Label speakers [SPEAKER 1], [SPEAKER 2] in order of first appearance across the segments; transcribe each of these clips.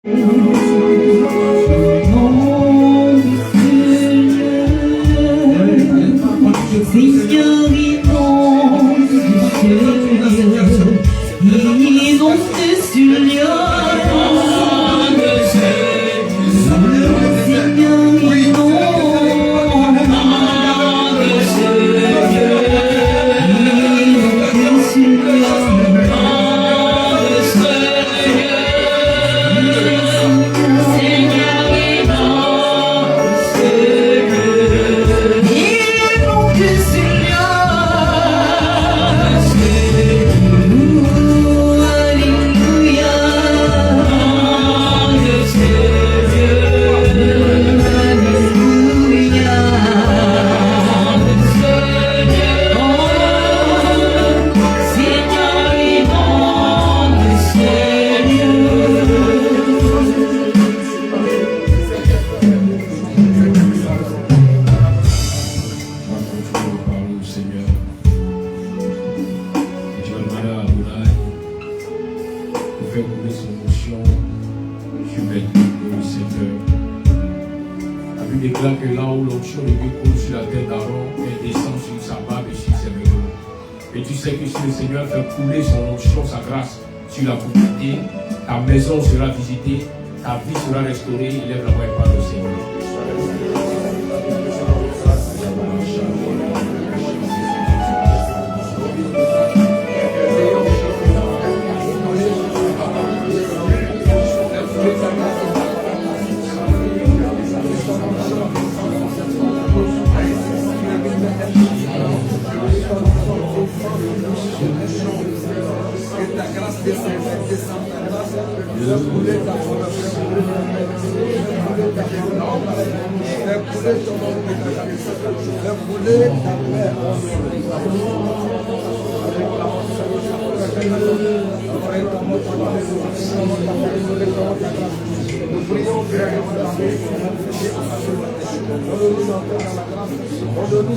[SPEAKER 1] Continue,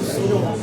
[SPEAKER 1] Seigneur,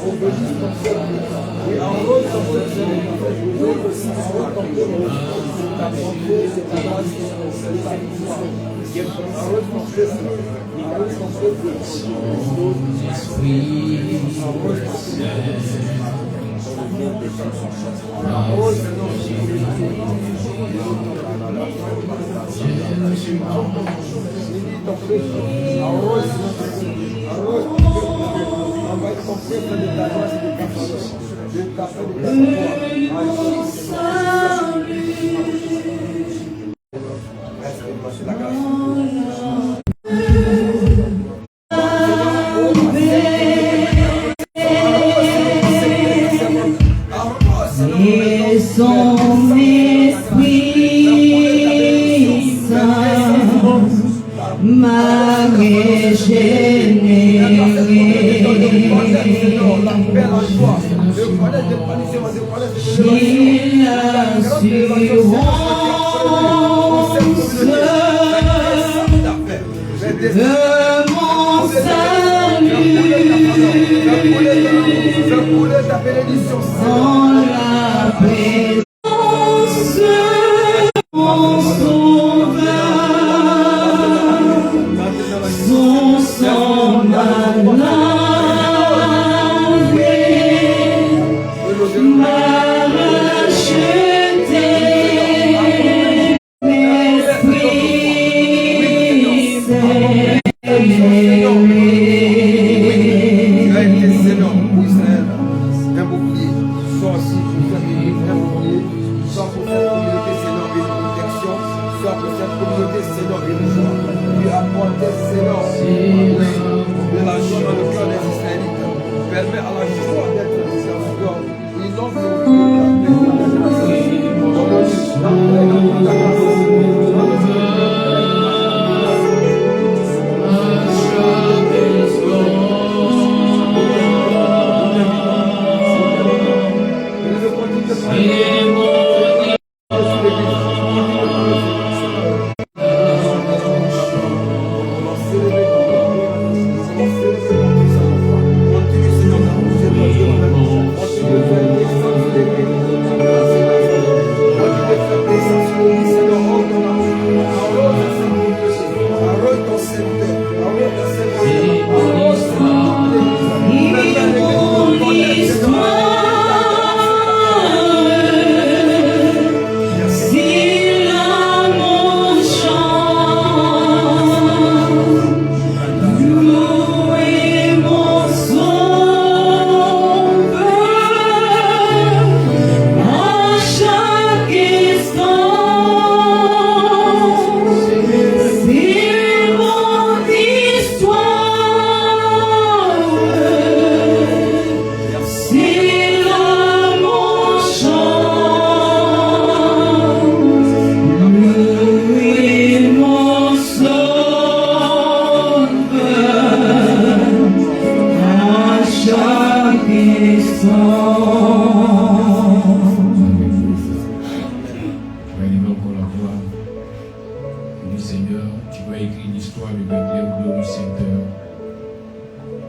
[SPEAKER 1] Seigneur, tu vas écrire l'histoire de Bethléem Glory Center.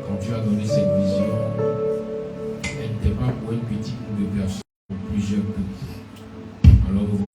[SPEAKER 1] Quand tu as donné cette vision, elle n'était pas pour une petite groupe de personnes, pour plusieurs groupes. Alors,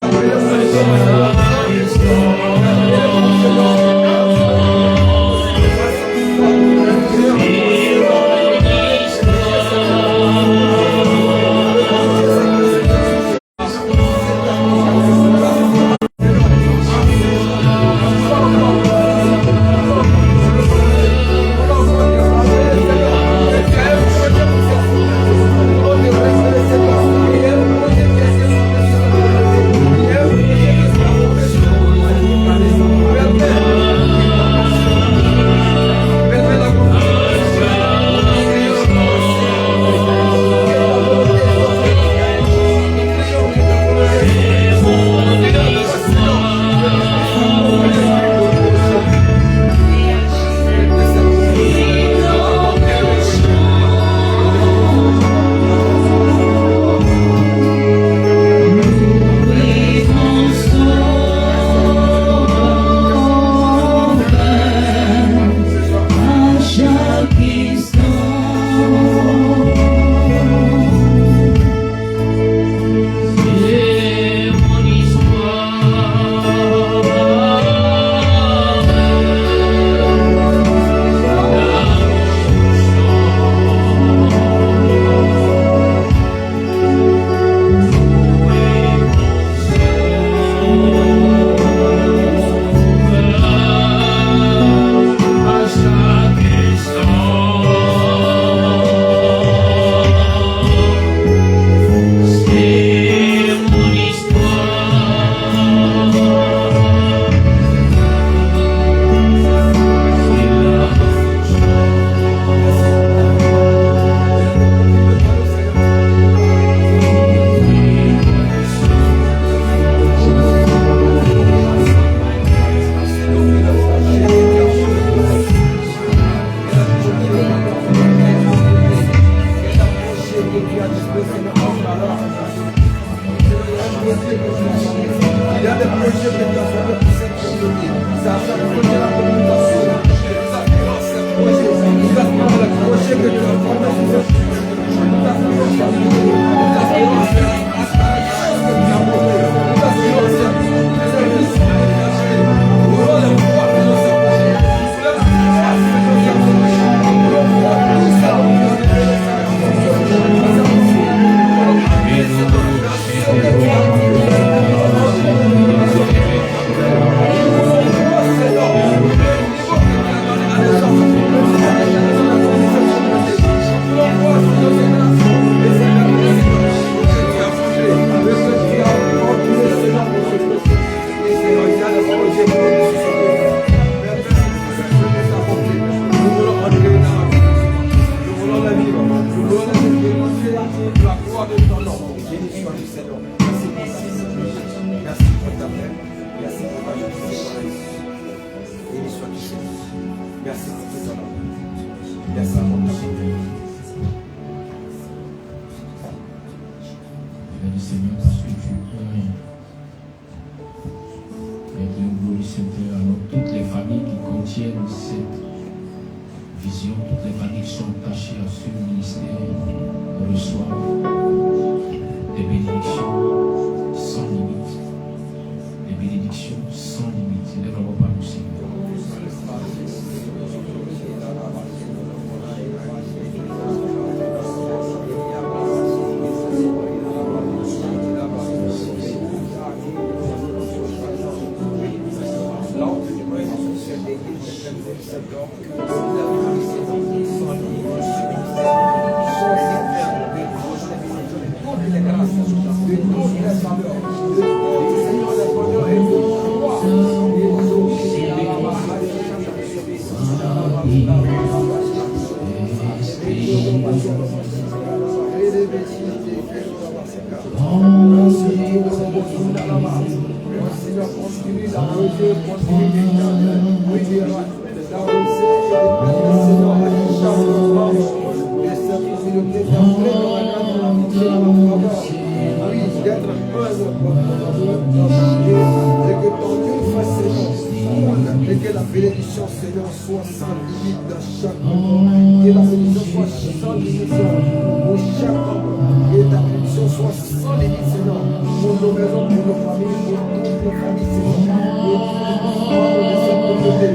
[SPEAKER 2] Et que ton Dieu fasse ses choses. Et que la bénédiction, Seigneur, soit sans limite dans chaque maison. Que la bénédiction soit sans limite pour chaque homme. Que ta bénédiction soit sans limite, Seigneur, pour nos maisons, pour nos familles, pour toutes nos familles, Seigneur. Pour cette communauté.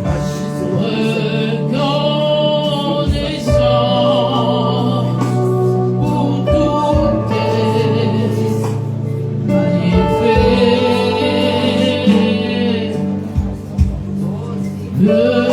[SPEAKER 2] Agis, Seigneur.
[SPEAKER 1] Yeah.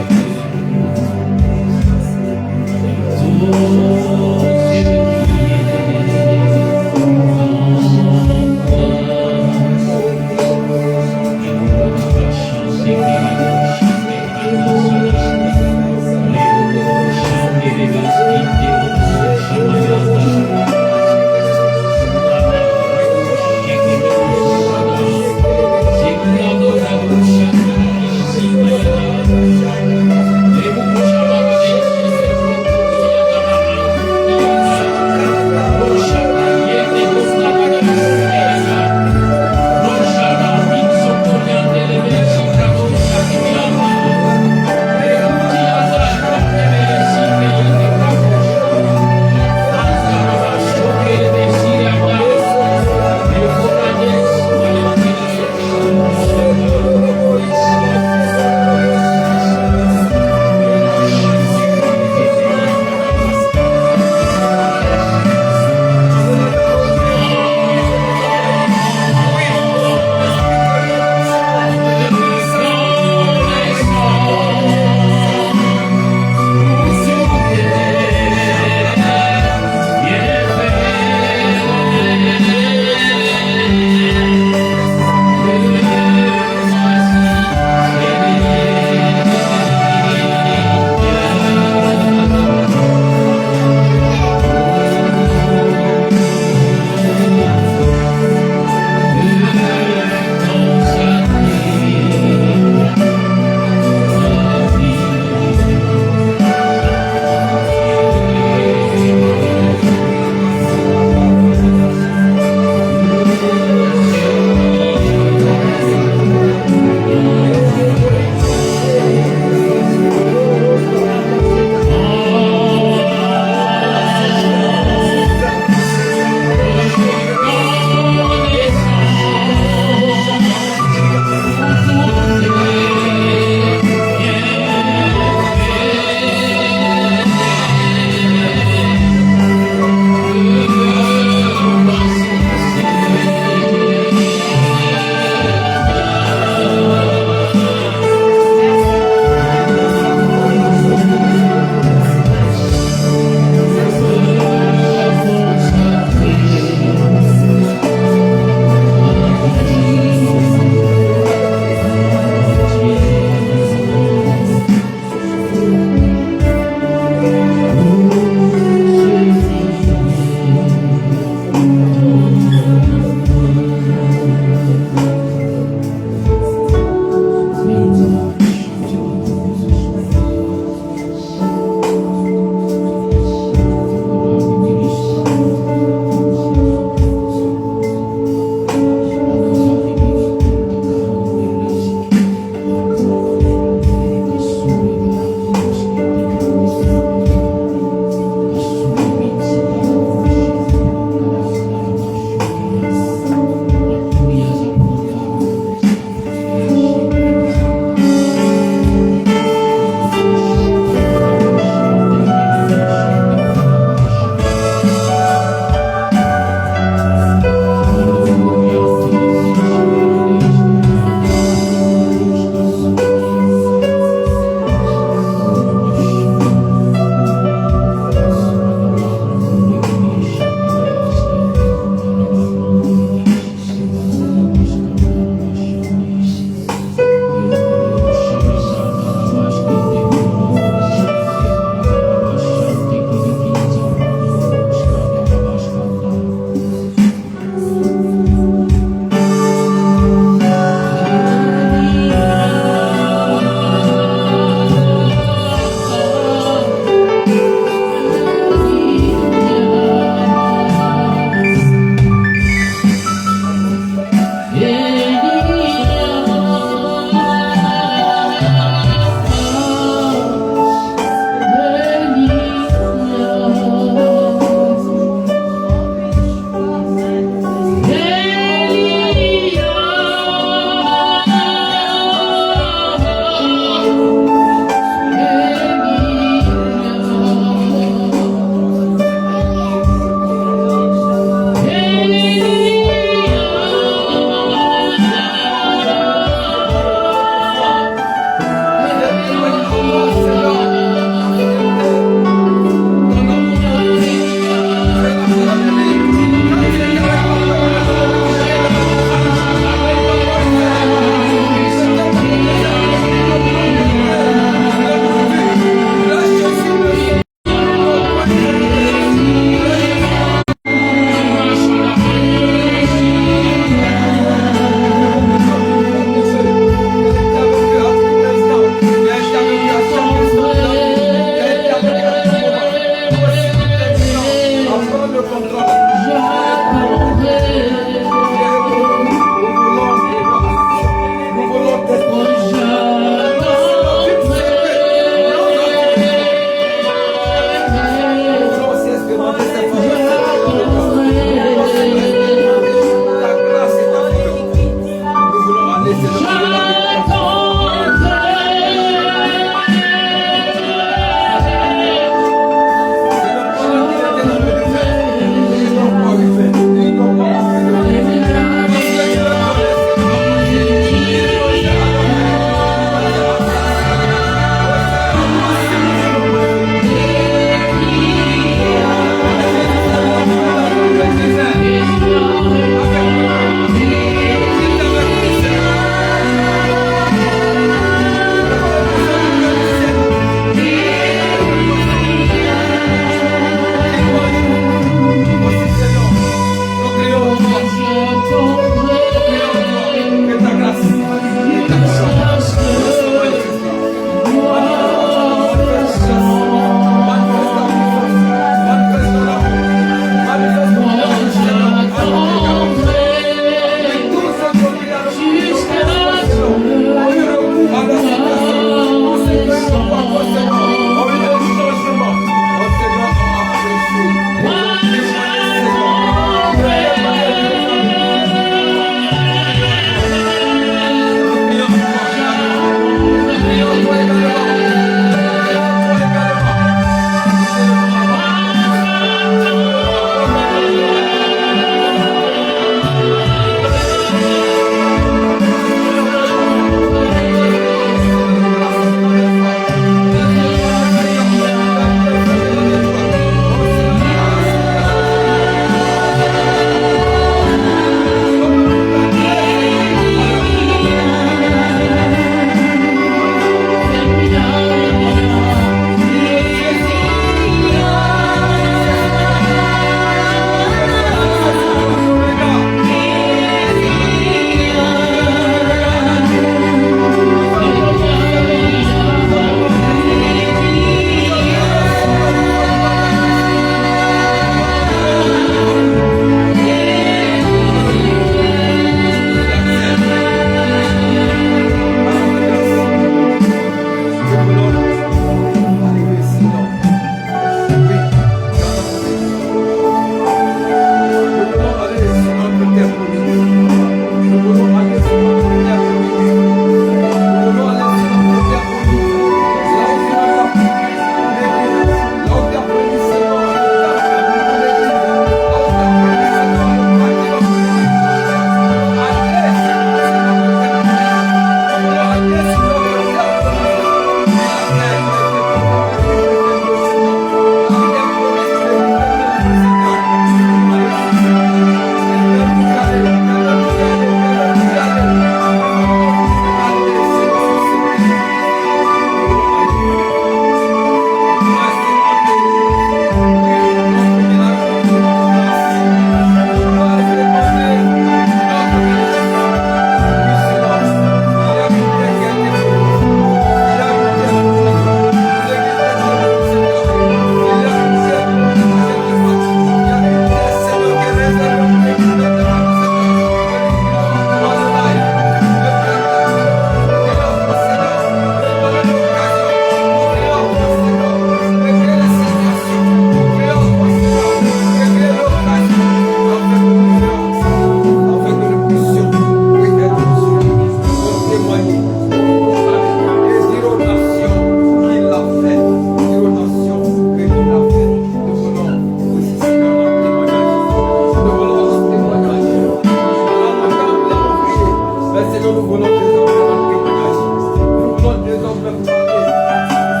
[SPEAKER 2] Seigneur, nous voulons désormais un témoignage. Nous voulons désormais parler. Nous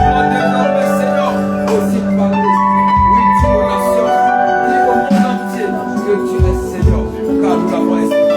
[SPEAKER 2] voulons désormais, Seigneur, aussi parler. Oui, dis aux nations, dis au monde entier que tu es Seigneur, car nous l'avons exprimé.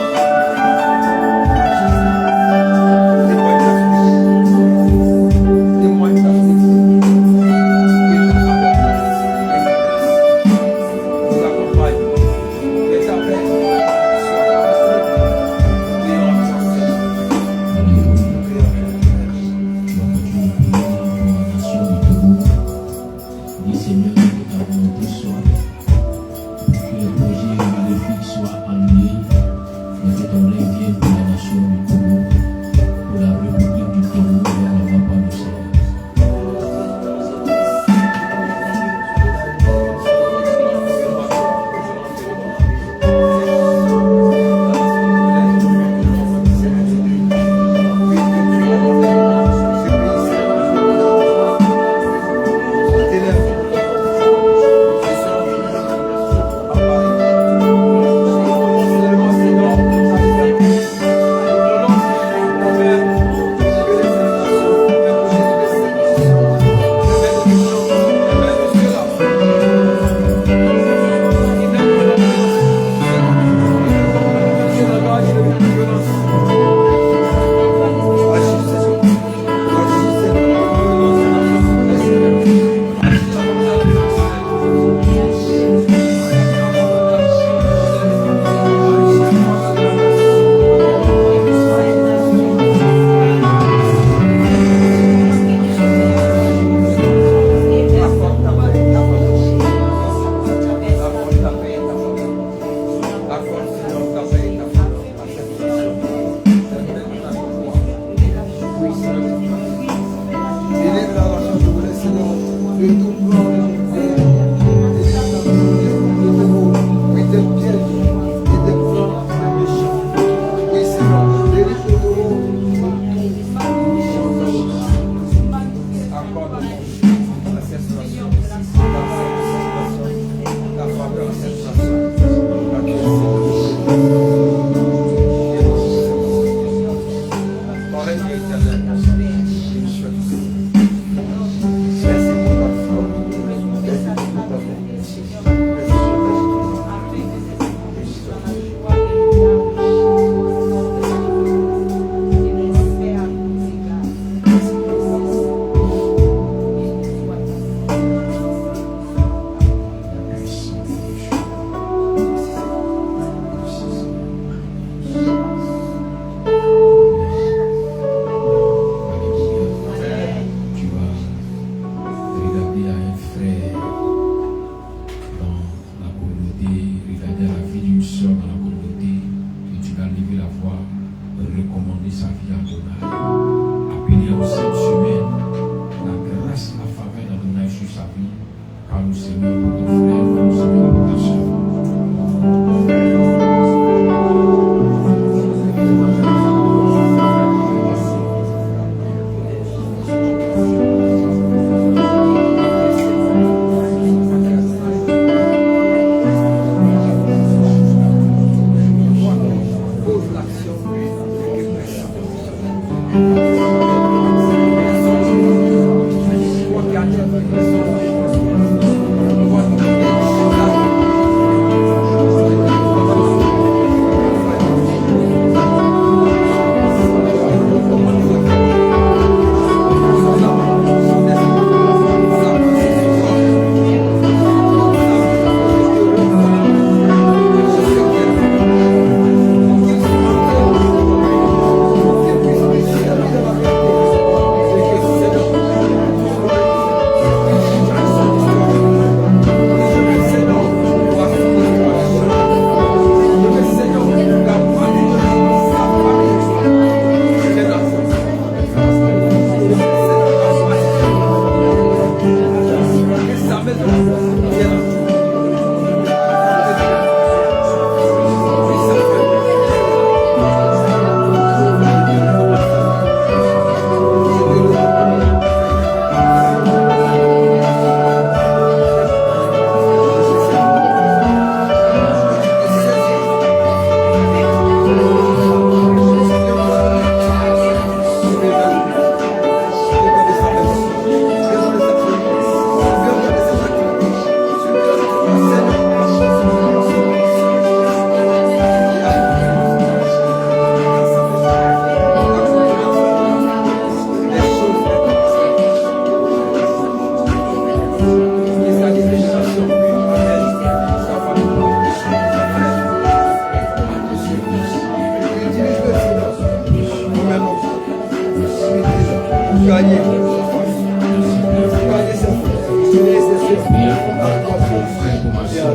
[SPEAKER 2] Gagner.
[SPEAKER 1] Merci pour le frère.
[SPEAKER 2] Gagner ses frères. Soyez ses sœurs.
[SPEAKER 1] Prière pour mon frère, pour ma soeur.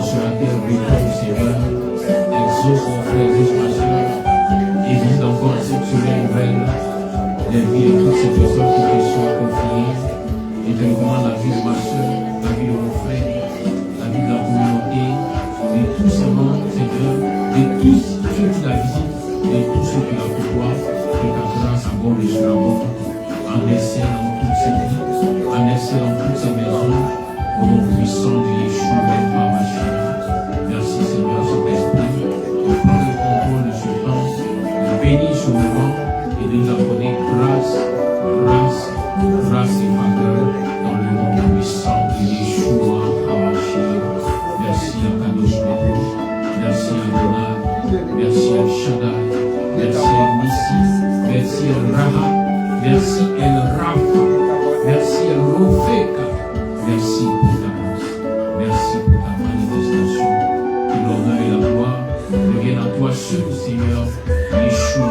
[SPEAKER 1] Sur laquelle répond, Seigneur. Exauce mon frère, exauce ma soeur. Évite encore cette semaine nouvelle. Les vies de toutes ces personnes qui te sont confiées. Et te recommande la vie de ma soeur, la vie de mon frère, la vie de la communauté, de tous ces membres, Seigneur, de tous ceux qui la visitent, de tous ceux qui la côtoient, que ta grâce aborde sur la mort, en essai dans toutes ces vies, en essai dans toutes ces maisons, au nom puissant de Yeshua, par ma chair. Merci Seigneur, Saint-Esprit, de prendre le contrôle de ce temps, de bénir ce moment et de nous accorder grâce, grâce, grâce et faveur dans le nom puissant de Yeshua, Hamashia. Merci à Kadosh Baruch, merci à Donald, merci à Shaddai, merci à Nissi, merci à Raha, merci à Rafa, merci à Rofeka, merci pour ta grâce, merci pour ta manifestation. Que l'honneur et la gloire reviennent à toi seul, Seigneur, Yeshua,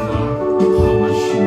[SPEAKER 1] Hamashia.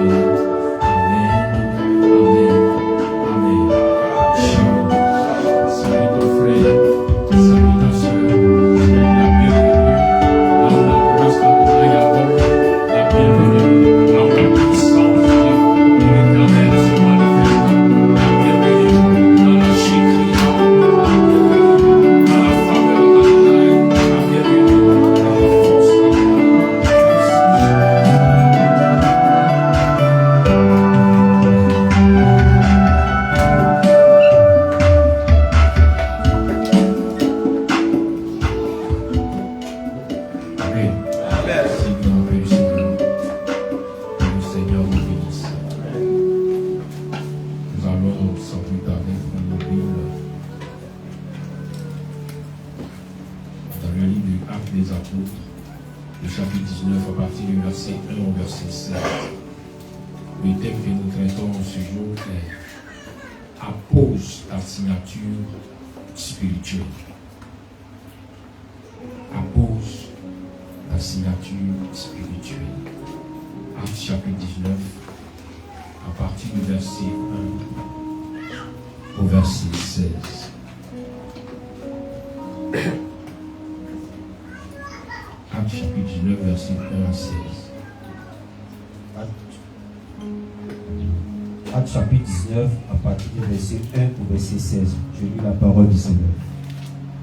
[SPEAKER 3] Actes chapitre 19, à partir du verset 1 au verset 16. Je lis la parole du Seigneur.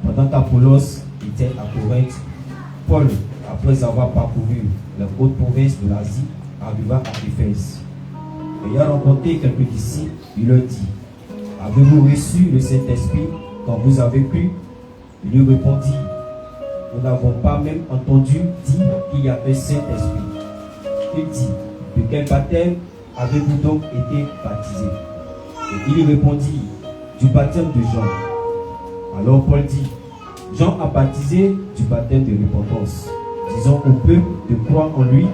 [SPEAKER 3] Pendant qu'Apollos était à Corinthe, Paul, après avoir parcouru les hautes provinces de l'Asie, arriva à Éphèse. Ayant rencontré quelques disciples, il leur dit: avez-vous reçu le Saint-Esprit quand vous avez cru? Il lui répondit: nous n'avons pas même entendu dire qu'il y a un Saint-Esprit. Il dit: de quel baptême avez-vous donc été baptisé? Et il répondit: du baptême de Jean. Alors Paul dit: Jean a baptisé du baptême de repentance, disant au peuple de croire en lui,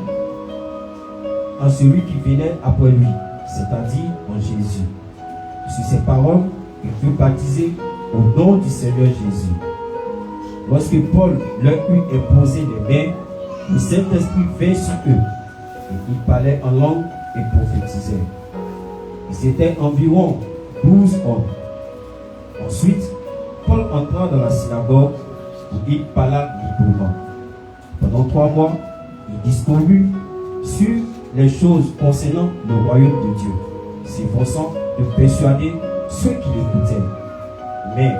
[SPEAKER 3] en celui qui venait après lui, c'est-à-dire en Jésus. Sur ces paroles, il fut baptisé au nom du Seigneur Jésus. Lorsque Paul leur eut imposé les mains, le Saint-Esprit vint sur eux, et ils parlaient en langue et prophétisaient. Ils étaient environ 12 hommes. Ensuite, Paul entra dans la synagogue où il parla librement. Pendant 3 mois, il discourut sur les choses concernant le royaume de Dieu, s'efforçant de persuader ceux qui l'écoutaient. Mais,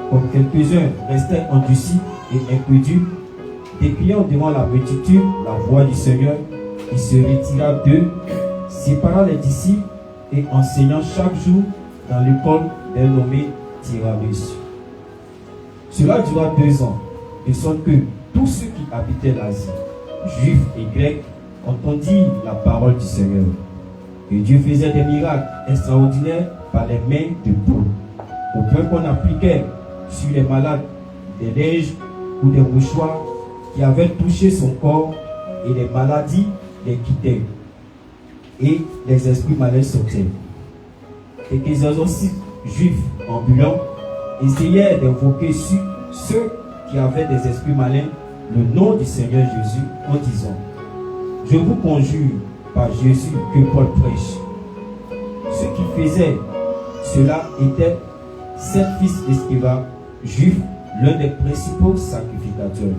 [SPEAKER 3] comme quelques-uns restaient endurcis et incrédules, décriant devant la multitude la voix du Seigneur, il se retira d'eux, séparant les disciples et enseignant chaque jour dans l'école d'un nommé Tyrannus. Cela dura 2 ans, de sorte que tous ceux qui habitaient l'Asie, juifs et grecs, entendirent la parole du Seigneur. Et Dieu faisait des miracles extraordinaires par les mains de Paul, au point qu'on appliquait sur les malades des neiges ou des mouchoirs qui avaient touché son corps, et les maladies les quittaient, et les esprits malins sortaient. Et que les exorcistes juifs ambulants essayaient d'invoquer sur ceux qui avaient des esprits malins le nom du Seigneur Jésus en disant: je vous conjure par Jésus que Paul prêche. ceux qui faisaient cela étaient 7 fils d'Esceva, juifs, l'un des principaux sacrificateurs.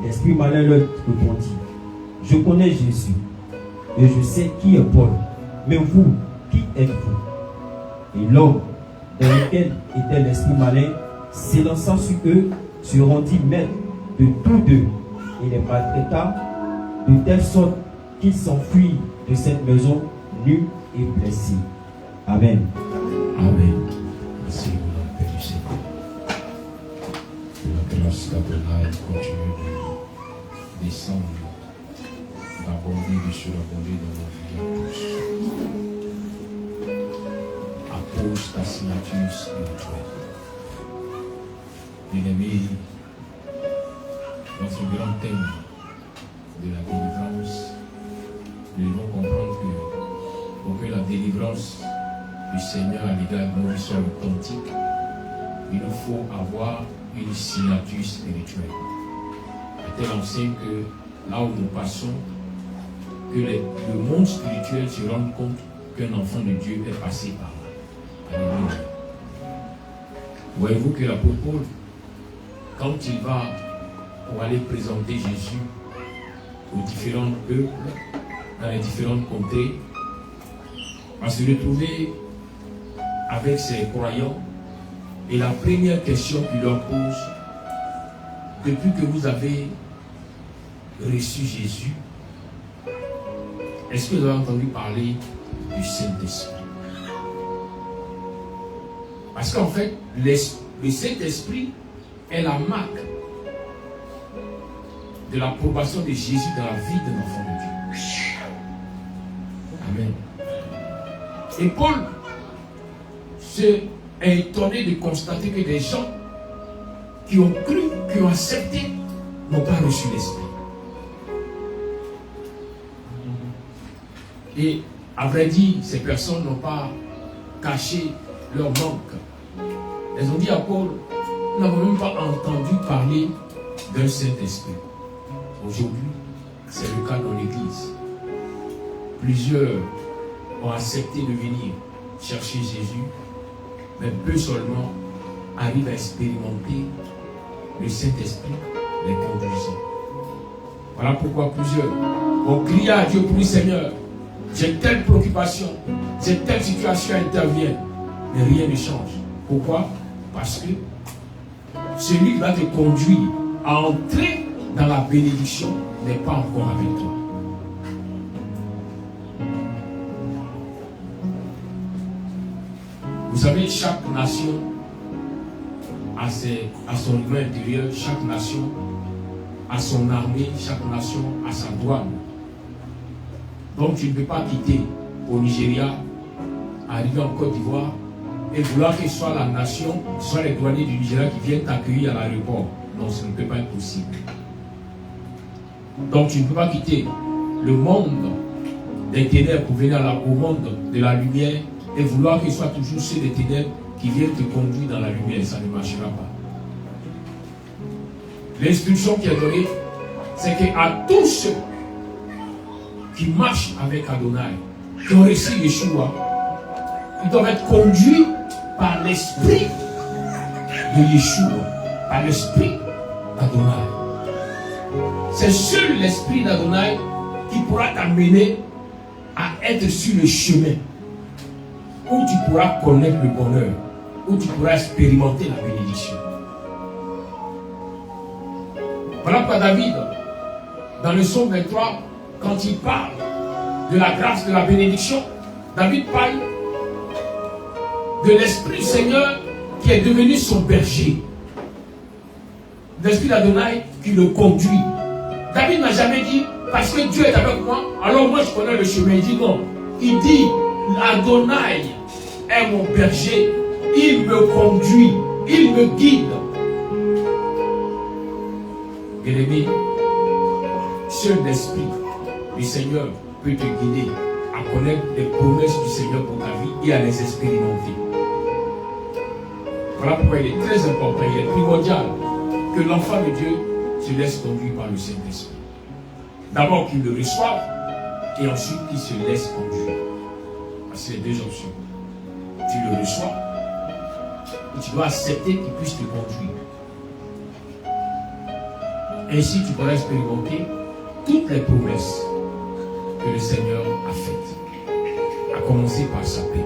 [SPEAKER 3] L'esprit malin leur répondit: je connais Jésus et je sais qui est Paul, mais vous, qui êtes-vous? Et l'homme dans lequel était l'esprit malin s'élança sur eux, se rendit maître de tous deux et les maltraita de telle sorte qu'ils s'enfuirent de cette maison nus et blessés. Amen.
[SPEAKER 1] Amen. Merci pour la paix du Seigneur. Que la grâce d'Adonai continue de descendre, d'abonder, de surabonder dans nos vies à tous. Appose ta signature spirituelle. Bien-aimé, dans ce grand thème de la délivrance, nous devons comprendre que pour que la délivrance du Seigneur à l'égard de nous soit authentique, il nous faut avoir une signature spirituelle. À tel enseigne que là où nous passons, que le monde spirituel se rende compte qu'un enfant de Dieu est passé par là. Alléluia. Voyez-vous que l'apôtre Paul, quand il va pour aller présenter Jésus aux différents peuples, dans les différentes contrées, va se retrouver avec ses croyants, et la première question qu'il leur pose: depuis que vous avez reçu Jésus, est-ce que vous avez entendu parler du Saint-Esprit? Parce qu'en fait, le Saint-Esprit est la marque de l'approbation de Jésus dans la vie d'un enfant de Dieu. Amen. Et Paul est étonné de constater que des gens qui ont cru, qui ont accepté, n'ont pas reçu l'Esprit. Et à vrai dire, ces personnes n'ont pas caché leur manque. Elles ont dit à Paul: nous n'avons même pas entendu parler d'un Saint-Esprit. Aujourd'hui, c'est le cas dans l'Église. Plusieurs ont accepté de venir chercher Jésus, mais peu seulement arrivent à expérimenter le Saint-Esprit les conduisant. Voilà pourquoi plusieurs ont crié à Dieu pour lui: Seigneur, j'ai telle préoccupation, j'ai telle situation intervient, mais rien ne change. Pourquoi? Parce que celui qui va te conduire à entrer dans la bénédiction n'est pas encore avec toi. Vous savez, chaque nation a son humain intérieur, chaque nation a son armée, chaque nation a sa douane. Donc tu ne peux pas quitter au Nigeria, arriver en Côte d'Ivoire et vouloir que ce soit la nation, soit les douaniers du Nigeria qui viennent t'accueillir à l'aéroport. Non, ce ne peut pas être possible. Donc tu ne peux pas quitter le monde des ténèbres pour venir au monde de la lumière et vouloir que ce soit toujours ceux des ténèbres qui viennent te conduire dans la lumière. Ça ne marchera pas. L'instruction qui est donnée, c'est qu'à tous ceux qui marchent avec Adonai, qui ont reçu Yeshua, ils doivent être conduits par l'esprit de Yeshua, par l'esprit d'Adonai. C'est seul l'esprit d'Adonai qui pourra t'amener à être sur le chemin où tu pourras connaître le bonheur, où tu pourras expérimenter la bénédiction. Voilà pourquoi David, dans le psaume 23, quand il parle de la grâce, de la bénédiction, David parle de l'Esprit du Seigneur qui est devenu son berger. L'Esprit d'Adonai qui le conduit. David n'a jamais dit, parce que Dieu est avec moi, alors moi je connais le chemin. Il dit non. Il dit, Adonai est mon berger, il me conduit, il me guide. Bien-aimé, seul l'Esprit du Seigneur peut te guider à connaître les promesses du Seigneur pour ta vie et à les expérimenter. Voilà pourquoi il est très important, il est primordial que l'enfant de Dieu se laisse conduire par le Saint-Esprit. D'abord qu'il le reçoive et ensuite qu'il se laisse conduire. Voici les deux options. Tu le reçois et tu dois accepter qu'il puisse te conduire. Ainsi, tu pourras expérimenter toutes les promesses que le Seigneur a faites. À commencer par sa paix.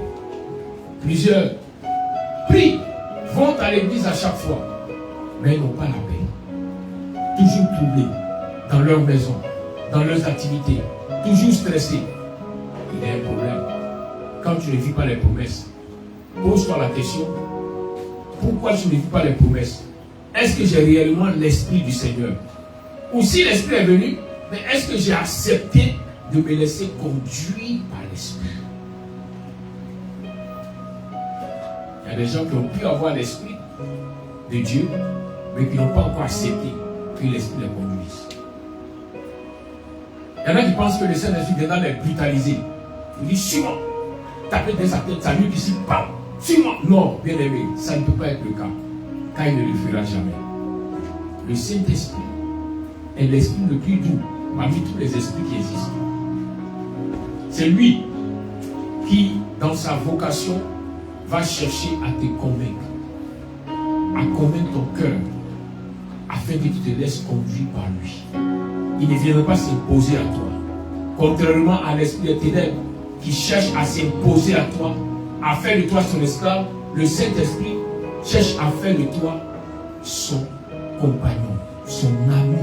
[SPEAKER 1] Plusieurs prient, vont à l'église à chaque fois, mais ils n'ont pas la paix. Toujours troublés dans leur maison, dans leurs activités, toujours stressés. Il y a un problème. Quand tu ne vis pas les promesses, pose-toi la question, pourquoi tu ne vis pas les promesses? Est-ce que j'ai réellement l'Esprit du Seigneur? Ou si l'Esprit est venu, mais est-ce que j'ai accepté de me laisser conduire par l'Esprit? Il y a des gens qui ont pu avoir l'Esprit de Dieu, mais qui n'ont pas encore accepté que l'Esprit les conduise. Il y en a qui pensent que le Saint-Esprit viendra les brutaliser. Il dit, suis-moi. Taper dans sa tête, sa nuque ici, bam, suis-moi. Non, bien aimé, ça ne peut pas être le cas. Car il ne le fera jamais. Le Saint-Esprit est l'esprit le plus doux parmi tous les esprits qui existent. C'est lui qui, dans sa vocation, va chercher à te convaincre, à convaincre ton cœur, afin que tu te laisses conduire par lui. Il ne viendra pas s'imposer à toi. Contrairement à l'esprit des ténèbres qui cherche à s'imposer à toi, à faire de toi son esclave, le Saint-Esprit cherche à faire de toi son compagnon, son ami.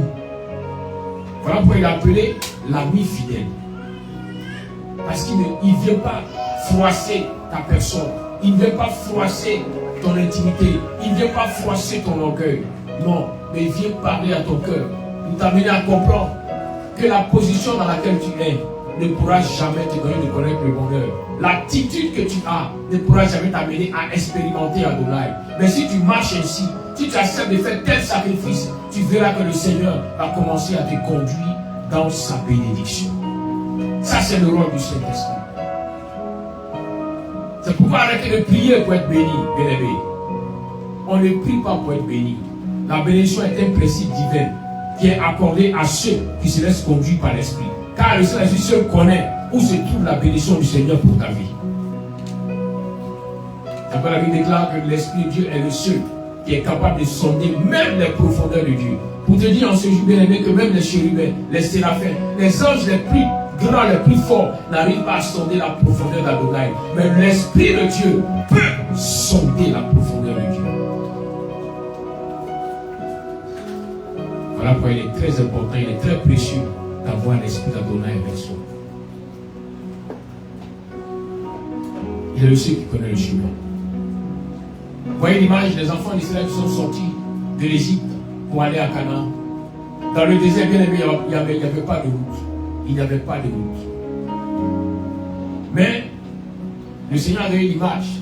[SPEAKER 1] Voilà pourquoi il est appelé l'ami fidèle. Parce qu'il ne vient pas froisser ta personne. Il ne vient pas froisser ton intimité. Il ne vient pas froisser ton orgueil. Non, mais il vient parler à ton cœur pour t'amener à comprendre que la position dans laquelle tu es ne pourra jamais te donner de connaître le bonheur. L'attitude que tu as ne pourra jamais t'amener à expérimenter Adonai. Mais si tu marches ainsi, si tu acceptes de faire tel sacrifice, tu verras que le Seigneur va commencer à te conduire dans sa bénédiction. Ça, c'est le rôle du Saint-Esprit. C'est pourquoi arrêtez de prier pour être béni, bien-aimé. On ne prie pas pour être béni. La bénédiction est un principe divin qui est accordé à ceux qui se laissent conduire par l'Esprit. Car le Saint-Esprit seul connaît où se trouve la bénédiction du Seigneur pour ta vie. C'est pourquoi la Bible déclare que l'Esprit de Dieu est le seul qui est capable de sonder même les profondeurs de Dieu. Pour te dire en ce jour, bien aimé, que même les chérubins, les séraphins, les anges les plus grands, les plus forts, n'arrivent pas à sonder la profondeur d'Adonai. Mais l'Esprit de Dieu peut sonder la profondeur de Dieu. Voilà pourquoi il est très important, il est très précieux d'avoir l'Esprit d'Adonai avec soi. Il est le seul qui connaît le chemin. Vous voyez l'image des enfants d'Israël qui sont sortis de l'Égypte pour aller à Canaan. Dans le désert, bien aimé, il n'y avait pas de route. Il n'y avait pas de route. Mais le Seigneur a donné l'image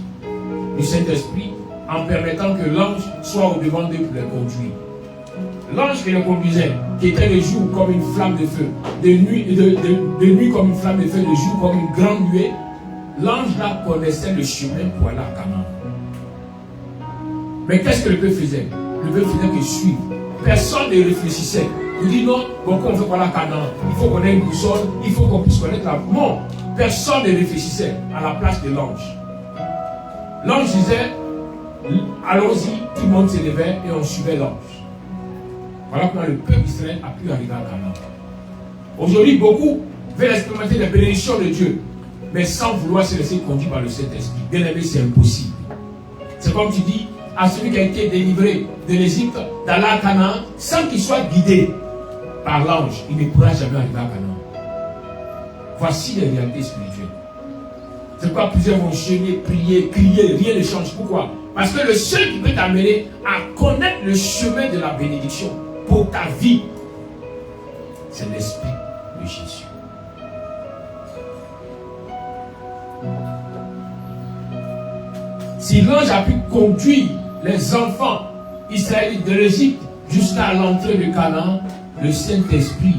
[SPEAKER 1] du Saint-Esprit en permettant que l'ange soit au devant d'eux pour les conduire. L'ange qui les conduisait, qui était le jour comme une flamme de feu, de nuit comme une flamme de feu, de jour comme une grande nuée, l'ange là connaissait le chemin pour aller à Canaan. Mais qu'est-ce que le peuple faisait? Le peuple faisait que suivre. Personne ne réfléchissait. Il dit non, pourquoi on veut aller à Canaan? Il faut qu'on ait une boussole, il faut qu'on puisse connaître la... Non, personne ne réfléchissait à la place de l'ange. L'ange disait, allons-y, tout le monde se levait et on suivait l'ange. Voilà comment le peuple d'Israël a pu arriver à Canaan. Aujourd'hui, beaucoup veulent expérimenter les bénédictions de Dieu, mais sans vouloir se laisser conduire par le Saint-Esprit. Bien aimé, c'est impossible. C'est comme tu dis à celui qui a été délivré de l'Égypte d'aller à Canaan, sans qu'il soit guidé par l'ange, il ne pourra jamais arriver à Canaan. Voici les réalités spirituelles. C'est pourquoi plusieurs vont chialer, prier, crier, rien ne change. Pourquoi? Parce que le seul qui peut t'amener à connaître le chemin de la bénédiction pour ta vie, c'est l'Esprit de Jésus. Si l'ange a pu conduire les enfants israélites de l'Égypte jusqu'à l'entrée de Canaan, le Saint-Esprit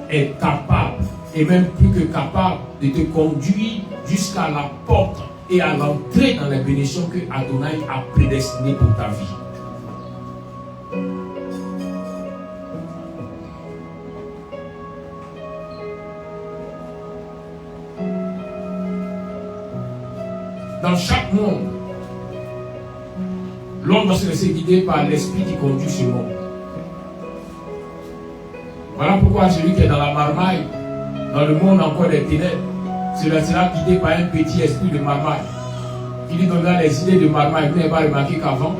[SPEAKER 1] est capable, et même plus que capable, de te conduire jusqu'à la porte et à l'entrée dans les bénédictions que Adonai a prédestinées pour ta vie. dans chaque monde, l'homme doit se laisser guider par l'esprit qui conduit ce monde. Voilà pourquoi celui qui est dans la marmaille, dans le monde encore des ténèbres, sera guidé par un petit esprit de marmaille qui lui donnera les idées de marmaille. Vous n'avez pas remarqué qu'avant,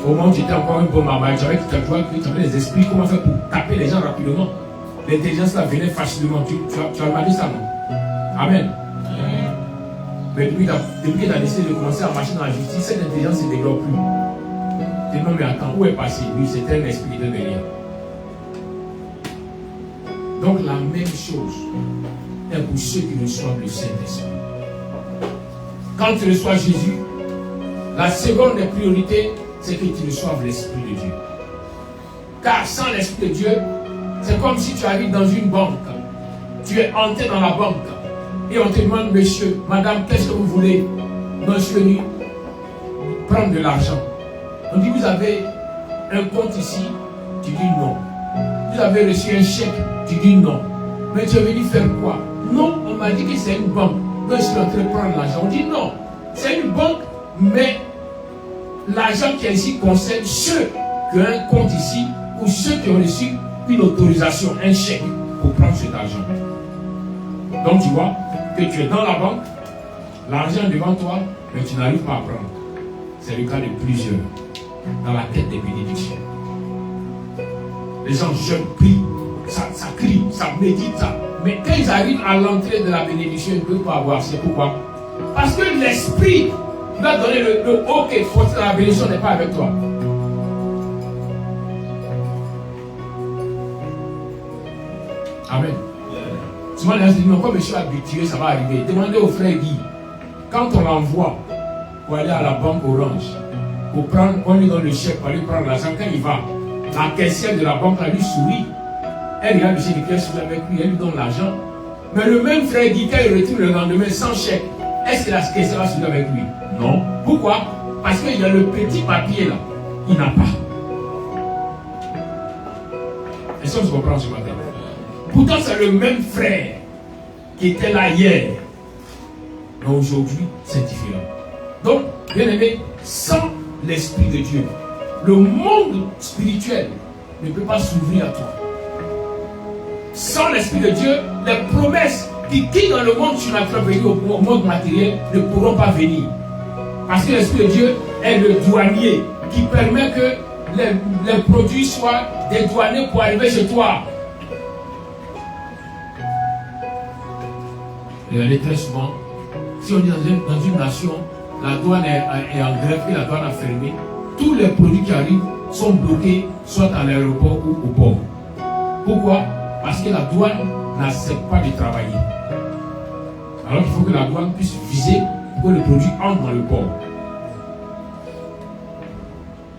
[SPEAKER 1] au moment où j'étais encore une bonne marmaille, j'avais les esprits, comment faire pour taper les gens rapidement. L'intelligence là venait facilement. Tu as remarqué ça, non? Amen. Mais depuis que tu as décidé de commencer à marcher dans la justice, cette intelligence ne se développe plus. Tu dis non, mais attends, où est passé? Oui, c'était un esprit de derrière. Donc la même chose est pour ceux qui reçoivent le Saint-Esprit. Quand tu reçois Jésus, la seconde des priorités, c'est que tu reçoives l'Esprit de Dieu. Car sans l'Esprit de Dieu, c'est comme si tu arrives dans une banque. Tu es entré dans la banque et on te demande, monsieur, madame, qu'est-ce que vous voulez? Non, je suis venu prendre de l'argent. On dit, vous avez un compte ici? Tu dis non. Vous avez reçu un chèque? Tu dis non. Mais tu es venu faire quoi? Non, on m'a dit que c'est une banque. Donc je suis en train de prendre l'argent. On dit non, c'est une banque, mais l'argent qui est ici concerne ceux qui ont un compte ici ou ceux qui ont reçu une autorisation, un chèque pour prendre cet argent. Donc tu vois que tu es dans la banque, l'argent est devant toi, mais tu n'arrives pas à prendre. C'est le cas de plusieurs dans la quête des bénédictions. Les gens jeûnent, prient, ça crie, ça médite, ça. Mais quand ils arrivent à l'entrée de la bénédiction, ils ne peuvent pas avoir. C'est pourquoi? Parce que l'esprit qui va donner le OK, la bénédiction n'est pas avec toi. Amen. Souvent les gens se disent, non, comme je suis habitué, ça va arriver. Demandez au frère Guy, quand on l'envoie pour aller à la banque Orange, pour prendre, on lui donne le chèque pour aller prendre l'argent, quand il va, la caissière de la banque, elle lui sourit. Elle regarde le chèque qui est avec lui, elle lui donne l'argent. Mais le même frère Guy, quand il retourne le lendemain sans chèque, est-ce que la caissière va sourire avec lui? Non. Pourquoi? Parce qu'il y a le petit papier là, il n'a pas. Est-ce que vous comprenez ce matin? Pourtant, c'est le même frère qui était là hier. Mais aujourd'hui, c'est différent. Donc, bien aimé, sans l'Esprit de Dieu, le monde spirituel ne peut pas s'ouvrir à toi. Sans l'Esprit de Dieu, les promesses qui dans le monde surnaturel venir au monde matériel ne pourront pas venir. Parce que l'Esprit de Dieu est le douanier qui permet que les produits soient dédouanés pour arriver chez toi. Regardez très souvent, si on est dans une nation, la douane est en grève et la douane a fermé, tous les produits qui arrivent sont bloqués, soit à l'aéroport ou au port. Pourquoi? Parce que la douane n'accepte pas de travailler. Alors qu'il faut que la douane puisse viser pour que le produit entre dans le port.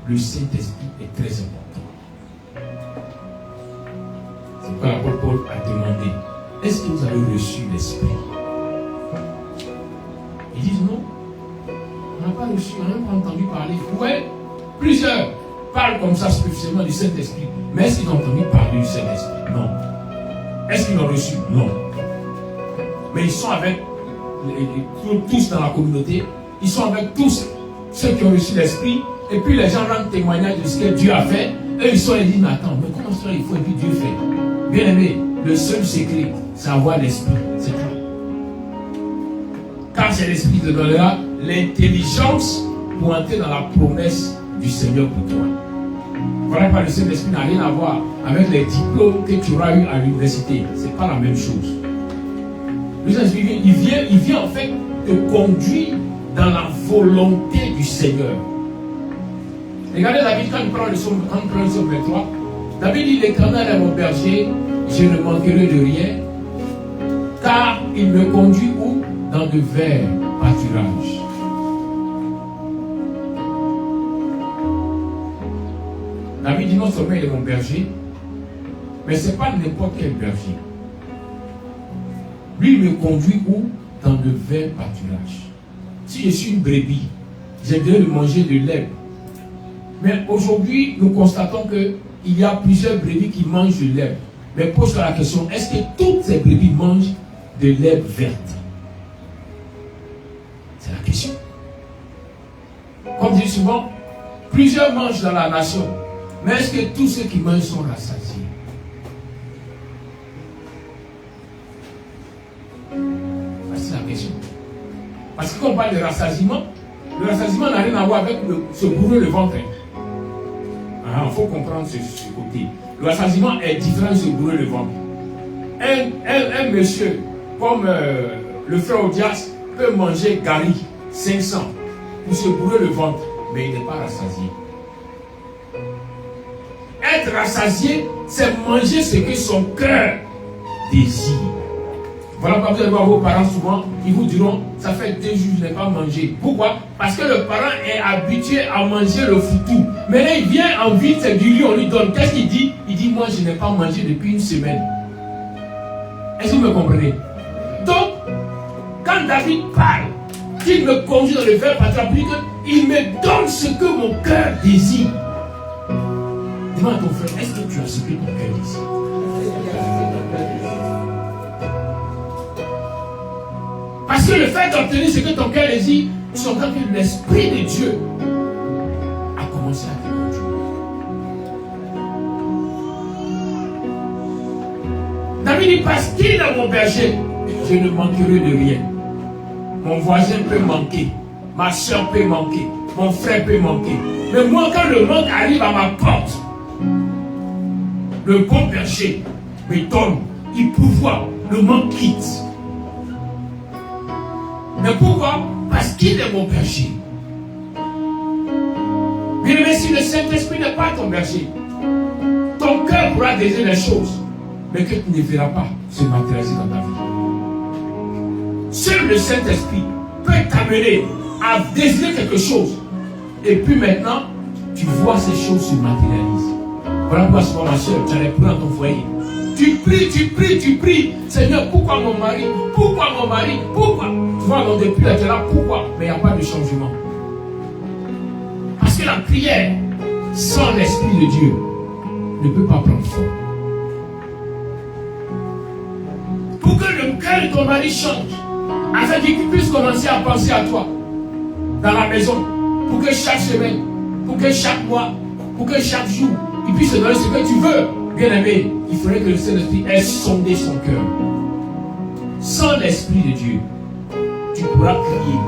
[SPEAKER 1] Le Saint-Esprit est très important. C'est pourquoi l'apôtre Paul a demandé, est-ce que vous avez reçu l'Esprit? Ils disent non. On n'a pas reçu, on n'a même pas entendu parler. Ouais, plusieurs parlent comme ça spécifiquement du Saint-Esprit. Mais est-ce qu'ils ont entendu parler du Saint-Esprit? Non. Est-ce qu'ils l'ont reçu? Non. Mais ils sont avec tous dans la communauté. Ils sont avec tous ceux qui ont reçu l'Esprit. Et puis les gens rendent témoignage de ce que Dieu a fait. Et ils sont et disent, mais attends, mais comment ça il faut et puis Dieu fait? Bien aimé, le seul secret, c'est avoir l'Esprit. C'est tout. Car c'est l'Esprit qui te donnera l'intelligence pour entrer dans la promesse du Seigneur pour toi. Voilà pas le Saint-Esprit n'a rien à voir avec les diplômes que tu auras eu à l'université. Ce n'est pas la même chose. Le Saint-Esprit, il vient en fait te conduire dans la volonté du Seigneur. Regardez David quand il prend le psaume 23. David dit, l'Éternel est mon berger, je ne manquerai de rien, car il me conduit où? Dans de verts pâturages. David dit non seulement il est mon berger, mais ce n'est pas n'importe quel berger. Lui, il me conduit où? Dans de verts pâturages. Si je suis une brebis, j'ai besoin de manger de l'herbe. Mais aujourd'hui, nous constatons qu'il y a plusieurs brebis qui mangent de l'herbe. Mais pose-toi la question, est-ce que toutes ces brebis mangent de l'herbe verte? C'est la question. comme je dis souvent, plusieurs mangent dans la nation. Mais est-ce que tous ceux qui mangent sont rassasiés? C'est la question. Parce que quand on parle de rassasiement, le rassasiement n'a rien à voir avec se bourrer le ventre. Il faut comprendre ce côté. Le rassasiement est différent de se bourrer le ventre. Un monsieur comme le frère Odias peut manger Gary 500 pour se bourrer le ventre, mais il n'est pas rassasié. Être rassasié, c'est manger ce que son cœur désire. Voilà pourquoi vous allez voir vos parents souvent, ils vous diront, ça fait 2 jours que je n'ai pas mangé. Pourquoi? Parce que le parent est habitué à manger le foutou. Mais là, il vient en ville, c'est du riz, on lui donne. Qu'est-ce qu'il dit? Il dit, moi, je n'ai pas mangé depuis 1 semaine. Est-ce que vous me comprenez? Donc, quand David parle, qu'il me conduit dans le verbe patriarcal, il me donne ce que mon cœur désire. Demande à ton frère, est-ce que tu as ce que ton cœur désire? Parce que le fait d'obtenir ce que ton cœur désire, c'est quand l'Esprit de Dieu a commencé à te conduire. David dit, parce qu'il est mon berger, je ne manquerai de rien. Mon voisin peut manquer, ma soeur peut manquer, mon frère peut manquer. Mais moi, quand le manque arrive à ma porte, le bon berger me donne, il pourvoit, le manque quitte. Mais pourquoi? Parce qu'il est mon berger. Bien aimé, si le Saint-Esprit n'est pas ton berger, ton cœur pourra désirer les choses, mais que tu ne verras pas se matérialiser dans ta vie. Seul le Saint-Esprit peut t'amener à désirer quelque chose. Et puis maintenant, tu vois ces choses se matérialiser. Voilà pourquoi souvent ma soeur, tu as les plans dans ton foyer. Tu pries, tu pries, tu pries. Seigneur, pourquoi mon mari? Pourquoi mon mari? Pourquoi? Tu vois, donc depuis là, tu es là, pourquoi? Mais il n'y a pas de changement. Parce que la prière, sans l'Esprit de Dieu, ne peut pas prendre forme. Pour que le cœur de ton mari change, afin qu'il puisse commencer à penser à toi, dans la maison, pour que chaque semaine, pour que chaque mois, pour que chaque jour, il puisse te donner ce que tu veux. Bien aimé, il faudrait que le Saint-Esprit ait sondé son cœur. Sans l'Esprit de Dieu, tu pourras crier,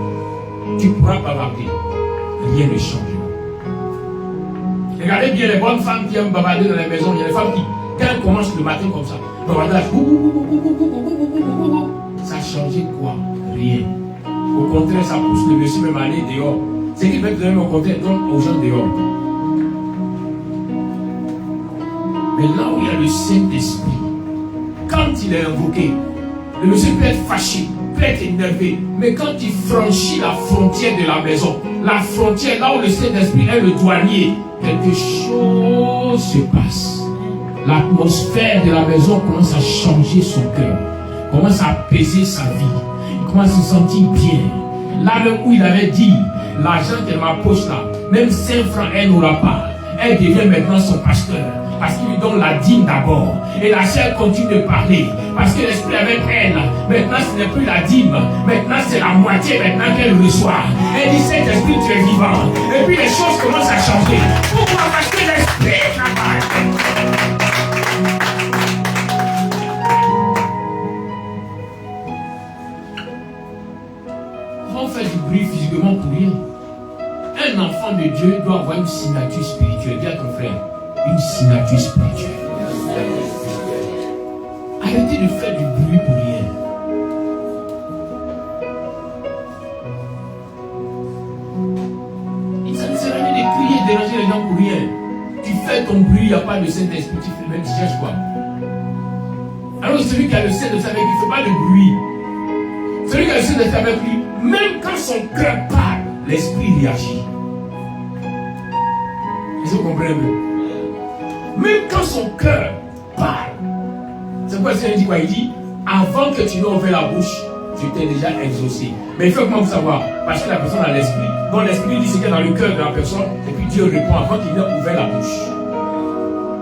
[SPEAKER 1] tu pourras bavarder, rien ne changera. Regardez bien les bonnes femmes qui aiment bavarder dans la maison. Il y a des femmes qui, quand elles commencent le matin comme ça, bavardage, ça a changé quoi? Rien. Au contraire, ça pousse le monsieur même à aller dehors. Ce qui fait que au contraire, donne aux gens dehors. Mais là où il y a le Saint-Esprit, quand il est invoqué, le monsieur peut être fâché, peut être énervé, mais quand il franchit la frontière de la maison, la frontière là où le Saint-Esprit est le douanier, quelque chose se passe. L'atmosphère de la maison commence à changer son cœur, commence à apaiser sa vie, il commence à se sentir bien. Là même où il avait dit, l'argent de ma poche là, même 5 francs elle n'aura pas, elle devient maintenant son pasteur. Parce qu'il lui donne la dîme d'abord. Et la chair continue de parler. Parce que l'esprit avec elle, maintenant ce n'est plus la dîme. Maintenant c'est la moitié maintenant qu'elle reçoit. Elle dit, cet esprit tu es vivant. Et puis les choses commencent à changer. Pourquoi? Parce que l'esprit travaille. On fait du bruit physiquement pour rien. Un enfant de Dieu doit avoir une signature spirituelle. Dis à ton frère. Une signature spirituelle. Arrêtez de faire du bruit pour rien. Ça ne sert à rien de crier, de déranger les gens pour rien. Tu fais ton bruit, il n'y a pas de Saint-Esprit, tu fais même, tu cherches quoi? Alors celui qui a le Saint-Esprit avec lui, il ne fait pas de bruit. Celui qui a le Saint-Esprit avec lui, même quand son cœur parle, l'Esprit réagit. Est-ce que vous comprenez mieux? Même quand son cœur parle. C'est pourquoi le Seigneur dit quoi? Il dit, avant que tu n'aies ouvert la bouche, je t'ai déjà exaucé. Mais il faut comment vous savoir? Parce que la personne a l'esprit. Donc l'esprit dit ce qu'il y a dans le cœur de la personne, et puis Dieu répond avant qu'il n'ait ouvert la bouche.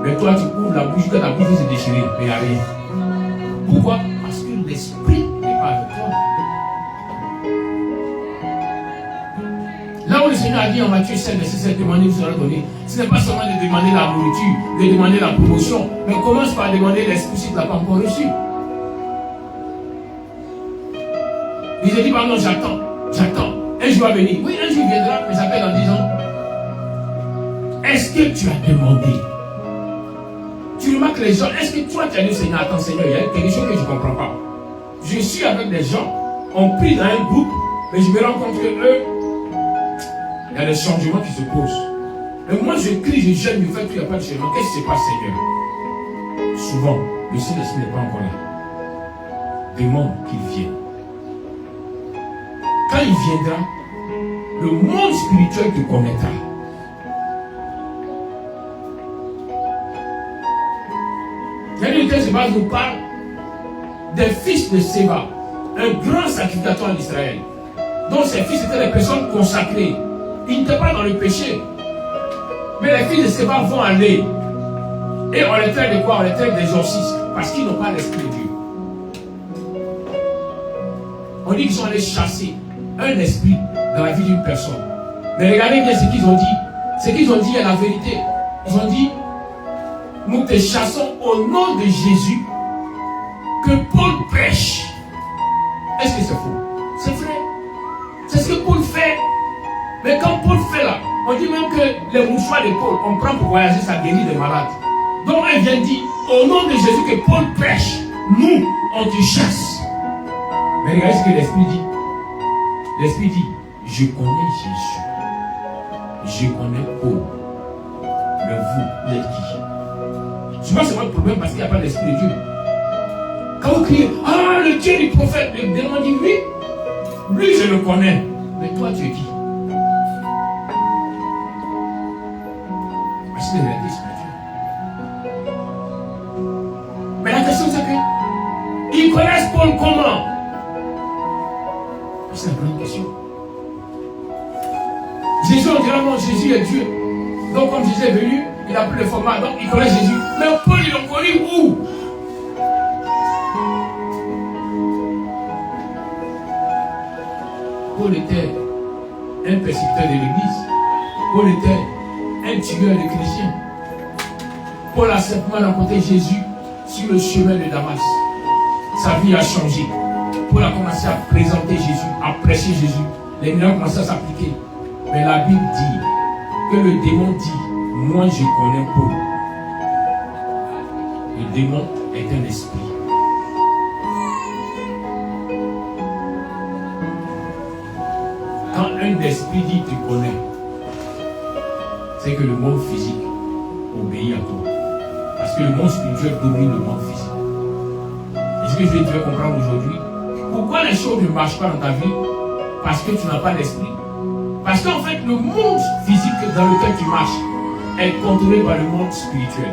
[SPEAKER 1] Mais toi, tu ouvres la bouche, quand ta bouche va se déchirer, mais il n'y a rien. Pourquoi? Parce que l'esprit n'est pas avec toi. Là où le Seigneur Seigneur a dit en Matthieu 7, verset 7, demandez, vous serez donné. Ce n'est pas seulement de demander la nourriture, de demander la promotion, mais commence par demander l'esprit si tu ne l'as pas encore reçu. Il a dit, pardon, j'attends. Un jour va venir. Oui, un jour viendra, mais j'appelle en disant, est-ce que tu as demandé? Tu remarques les gens, est-ce que toi tu as dit au Seigneur, attends Seigneur, il y a quelque chose que je ne comprends pas. Je suis avec des gens, on prie dans un groupe, mais je me rends compte que eux, il y a des changements qui se posent. Mais moi je crie, je jeûne, je fais qu'il n'y a pas de changement. Qu'est-ce qui se passe, Seigneur? Souvent, le Saint-Esprit n'est pas encore là. Demande qu'il vienne. Quand il viendra, le monde spirituel te connaîtra. Il y a une thèse qui nous parle des fils de Séba, un grand sacrificateur en Israël, dont ces fils étaient des personnes consacrées. Ils n'étaient pas dans le péché. Mais les fils de Séba vont aller. Et on les traite de quoi? On les traite d'exorcistes. Parce qu'ils n'ont pas l'esprit de Dieu. On dit qu'ils sont allés chasser un esprit dans la vie d'une personne. Mais regardez bien ce qu'ils ont dit. Ce qu'ils ont dit est la vérité. Ils ont dit, nous te chassons au nom de Jésus que Paul prêche. Est-ce que c'est faux? C'est vrai. C'est ce que Paul fait. Mais quand Paul fait là, on dit même que les mouchoirs de Paul, on prend pour voyager, ça guérit des malades. Donc elle vient dire, au nom de Jésus que Paul prêche, nous, on te chasse. Mais regardez ce que l'Esprit dit. L'Esprit dit, je connais Jésus. Je connais Paul. Mais vous êtes qui? Souvent c'est votre problème parce qu'il n'y a pas l'Esprit de Dieu. Quand vous criez, ah, le Dieu du prophète, le démon dit, oui, lui je le connais. Mais toi tu es qui? Parce que c'est la réalité spirituelle. Mais la question c'est que, ils connaissent Paul comment? C'est la grande question. Jésus, on dira non, Jésus est Dieu. Donc comme Jésus est venu, il a pris le format, donc il connaît Jésus. Mais Paul, il l'a connu où? Paul était un persécuteur de l'église. Paul était un tueur de chrétiens. Paul a simplement rencontré Jésus sur le chemin de Damas. Sa vie a changé. Paul a commencé à présenter Jésus, à prêcher Jésus. Les miracles ont commencé à s'appliquer. Mais la Bible dit que le démon dit, moi je connais Paul. Le démon est un esprit. Quand un esprit dit tu connais, c'est que le monde physique obéit à toi. Parce que le monde spirituel domine le monde physique. Et ce que je vais te faire comprendre aujourd'hui, pourquoi les choses ne marchent pas dans ta vie? Parce que tu n'as pas l'esprit. Parce qu'en fait, le monde physique dans lequel tu marches est contrôlé par le monde spirituel.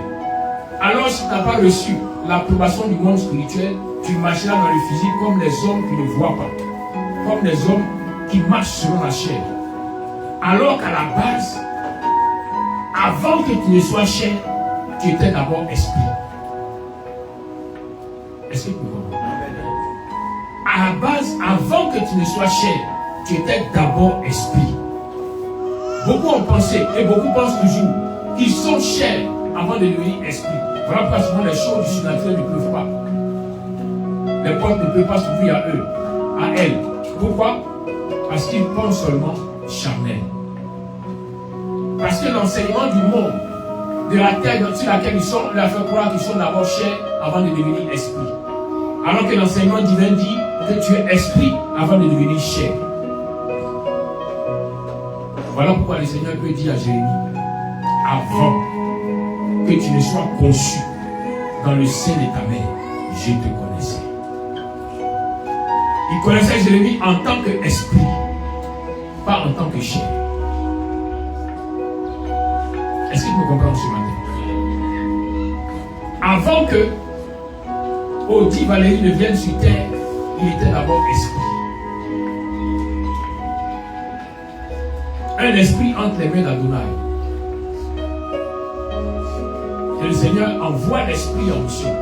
[SPEAKER 1] Alors, si tu n'as pas reçu l'approbation du monde spirituel, tu marcheras dans le physique comme les hommes qui ne voient pas. Comme les hommes qui marchent selon la chair. Alors qu'à la base, avant que tu ne sois chair, tu étais d'abord esprit. Est-ce que tu comprends? À la base, avant que tu ne sois chair, tu étais d'abord esprit. Beaucoup ont pensé, et beaucoup pensent toujours, qu'ils sont chairs avant de devenir esprit. Voilà pourquoi souvent les choses du surnaturel ne peuvent pas. Les portes ne peuvent pas s'ouvrir à eux, à elles. Pourquoi? Parce qu'ils pensent seulement charnel. Parce que l'enseignement du monde, de la terre sur laquelle ils sont, leur fait croire qu'ils sont d'abord chairs avant de devenir esprit. Alors que l'enseignement divin dit que tu es esprit avant de devenir chair. Voilà pourquoi le Seigneur peut dire à Jérémie, avant que tu ne sois conçu dans le sein de ta mère, je te connaissais. Il connaissait Jérémie en tant qu'esprit, pas en tant que chair. Est-ce qu'il peut comprendre ce matin? Avant que Odi Valérie ne vienne sur terre, il était d'abord esprit. Un esprit entre les mains d'Adonai. Et le Seigneur envoie l'esprit en mission.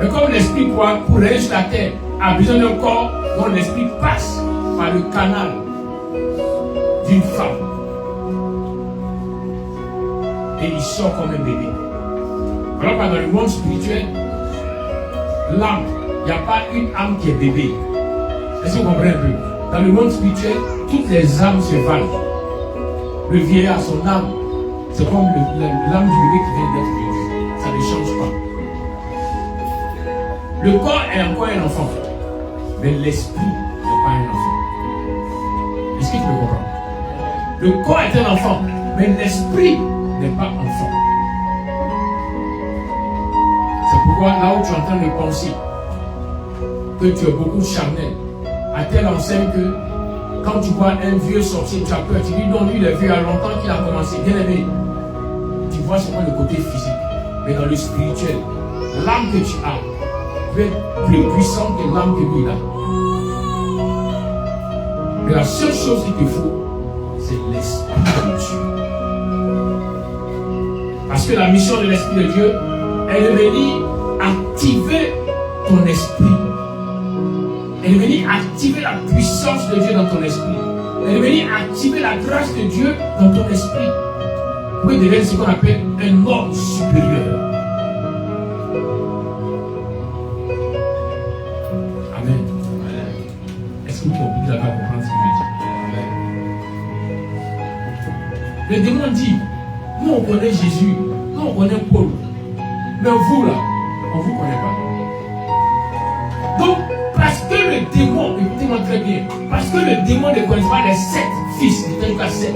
[SPEAKER 1] Mais comme l'esprit pour aller sur la terre a besoin d'un corps dont l'esprit passe par le canal d'une femme. Et il sort comme un bébé. Alors que dans le monde spirituel, l'âme, il n'y a pas une âme qui est bébé. Est-ce que vous comprenez un peu? Dans le monde spirituel, toutes les âmes se valent. Le vieillard, son âme, c'est comme l'âme du bébé qui vient d'être bébé. Ça ne change pas. Le corps est encore un enfant, mais l'esprit n'est pas un enfant. Est-ce que tu me comprends? Le corps est un enfant, mais l'esprit n'est pas enfant. C'est pourquoi là où tu es en train de penser que tu es beaucoup charnel, à telle enseigne que quand tu vois un vieux sorcier, tu as peur, tu dis non, lui il est vieux, il y a longtemps qu'il a commencé, bien aimé. Tu vois seulement le côté physique, mais dans le spirituel, l'âme que tu as peut être plus puissante que l'âme que lui a. Mais la seule chose qu'il te faut, c'est l'Esprit de Dieu. Parce que la mission de l'Esprit de Dieu, elle est venue activer ton esprit. Elle est venue activer la puissance de Dieu dans ton esprit. Elle est venue activer la grâce de Dieu dans ton esprit. Pour devenir ce qu'on appelle un homme supérieur. Amen. Est-ce que vous avez à comprendre ce que je dis? Le démon dit, nous on connaît Jésus, nous on connaît Paul, mais vous là, on ne vous connaît pas. Donc, parce que le démon, écoutez-moi très bien, parce que le démon ne connaît pas les 7 fils, il était 7.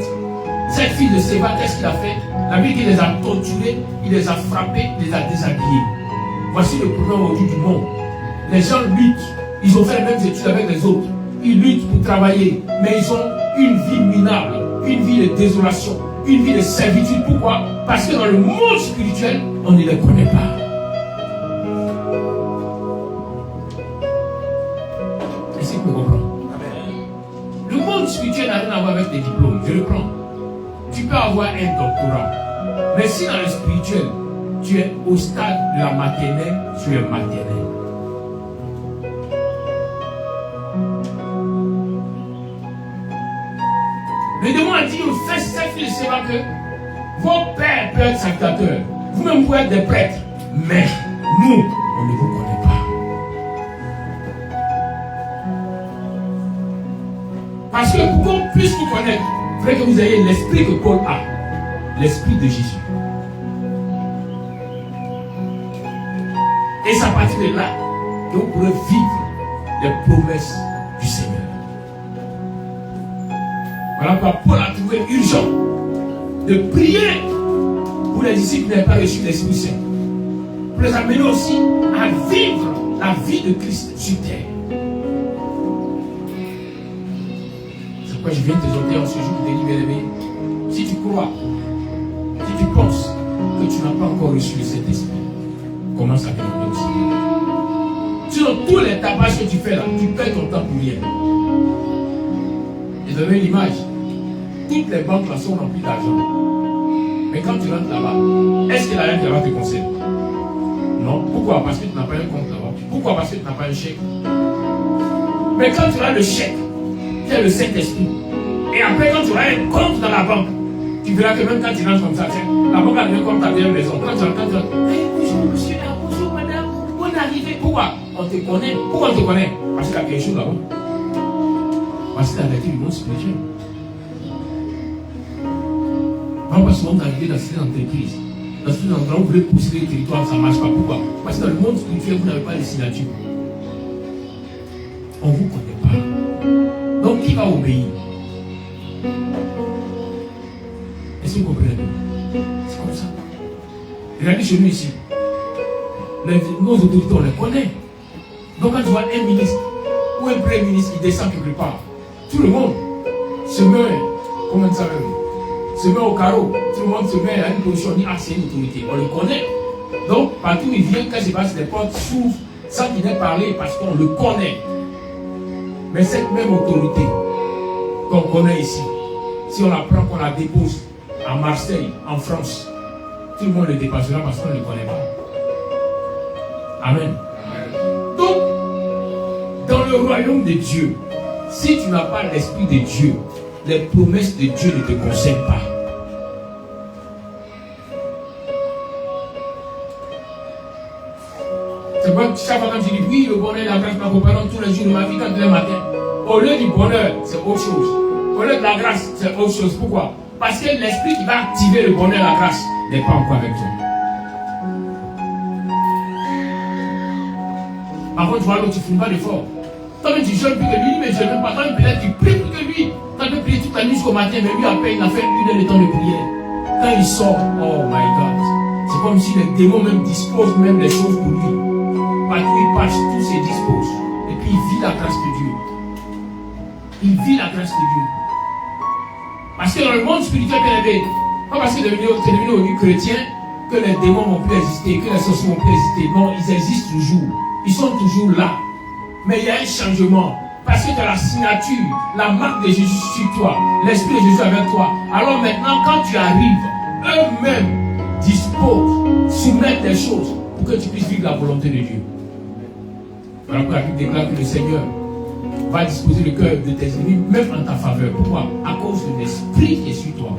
[SPEAKER 1] 7 fils de Séba, qu'est-ce qu'il a fait? La Bible, il les a torturés, il les a frappés, il les a déshabillés. Voici le problème aujourd'hui du monde. Les gens luttent, ils ont fait les mêmes études avec les autres. Ils luttent pour travailler, mais ils ont une vie minable, une vie de désolation, une vie de servitude. Pourquoi? Parce que dans le monde spirituel, on ne les connaît pas. Est-ce que vous comprenez? Le monde spirituel n'a rien à voir avec des diplômes. Je le prends. Tu peux avoir un doctorat, mais si dans le spirituel, tu es au stade de la maternelle, tu es maternel. Le démon a dit aux 7 fils de Séba que vos pères peuvent être sacrificateurs, vous-même vous êtes des prêtres, mais nous, on ne vous connaît pas. Parce que pour qu'on puisse vous connaître, il faudrait que vous ayez l'esprit que Paul a, l'esprit de Jésus. Et c'est à partir de là que vous pourrez vivre les promesses du Seigneur. Voilà pourquoi Paul a trouvé urgent de prier pour les disciples qui n'avaient pas reçu l'Esprit Saint, pour les amener aussi à vivre la vie de Christ sur terre. C'est pourquoi je viens te exhorter en ce jour de dire, bien-aimé, si tu crois, si tu penses que tu n'as pas encore reçu le Saint-Esprit, commence à demander aussi. Sur tous les tabacs que tu fais là, tu perds ton temps pour rien. Et vous avez l'image. Toutes les banques là sont remplies d'argent. Mais quand tu rentres là-bas, est-ce que l'argent là-bas te concerne? Non. Pourquoi? Parce que tu n'as pas un compte là-bas. Pourquoi? Parce que tu n'as pas un chèque. Mais quand tu as le chèque, tu as le Saint-Esprit. Et après, quand tu auras un compte dans la banque, tu verras que même quand tu rentres comme ça, la banque a devenu comme ta vieille maison. Quand tu rentres, bonjour monsieur, bonjour madame, bonne arrivée. Pourquoi? On te connaît. Pourquoi on te connaît? Parce qu'il y a quelque chose là-bas. Parce que c'est la vérité du monde spirituel. Parce qu'on est arrivé dans cette entreprise. Dans cette entreprise, vous voulez pousser les territoires, ça ne marche pas. Pourquoi? Parce que dans le monde spirituel, vous n'avez pas de signature. On ne vous connaît pas. Donc, qui va obéir? Est-ce que vous comprenez? C'est comme ça. Regardez chez nous ici. Nos autorités, on les connaît. Donc, quand tu vois un ministre ou un premier ministre qui descend quelque part, tout le monde se met, comment ça veut, se met au carreau, tout le monde se met à une position, on dit, ah, c'est une autorité, on le connaît. Donc, partout où il vient, quand il passe, les portes s'ouvrent sans qu'il ait parlé parce qu'on le connaît. Mais cette même autorité qu'on connaît ici, si on la prend, qu'on la dépose à Marseille, en France, tout le monde le dépassera parce qu'on ne le connaît pas. Amen. Donc, dans le royaume de Dieu, si tu n'as pas l'Esprit de Dieu, les promesses de Dieu ne te concernent pas. C'est pourquoi chaque fois que tu dis oui, le bonheur et la grâce m'accompagnent tous les jours de ma vie quand il est matin. Au lieu du bonheur, c'est autre chose. Au lieu de la grâce, c'est autre chose. Pourquoi? Parce que l'esprit qui va activer le bonheur et la grâce n'est pas encore avec toi. Par contre, tu vois l'autre, tu ne fais pas d'effort. Toi-même, tu jeûnes plus que lui, mais je ne même pas. Toi-même, peut-être, tu pries plus que lui. Toi, tu peux prier toute la nuit jusqu'au matin, mais lui, à peine, il a fait 1 heure de temps de prière. Quand il sort, oh my God, c'est comme si les démons même disposent même les choses pour lui. Partout il passe, tout se dispose. Et puis, il vit la grâce de Dieu. Il vit la grâce de Dieu. Parce que dans le monde spirituel, pas parce que c'est devenu chrétien que les démons n'ont plus existé, que les sorciers n'ont plus existé. Non, ils existent toujours. Ils sont toujours là. Mais il y a un changement. Parce que tu as la signature, la marque de Jésus sur toi, l'esprit de Jésus avec toi. Alors maintenant, quand tu arrives, eux-mêmes disposent, soumettent des choses pour que tu puisses vivre la volonté de Dieu. Voilà pourquoi la Bible déclare que le Seigneur va disposer le cœur de tes ennemis, même en ta faveur. Pourquoi? À cause de l'esprit qui est sur toi.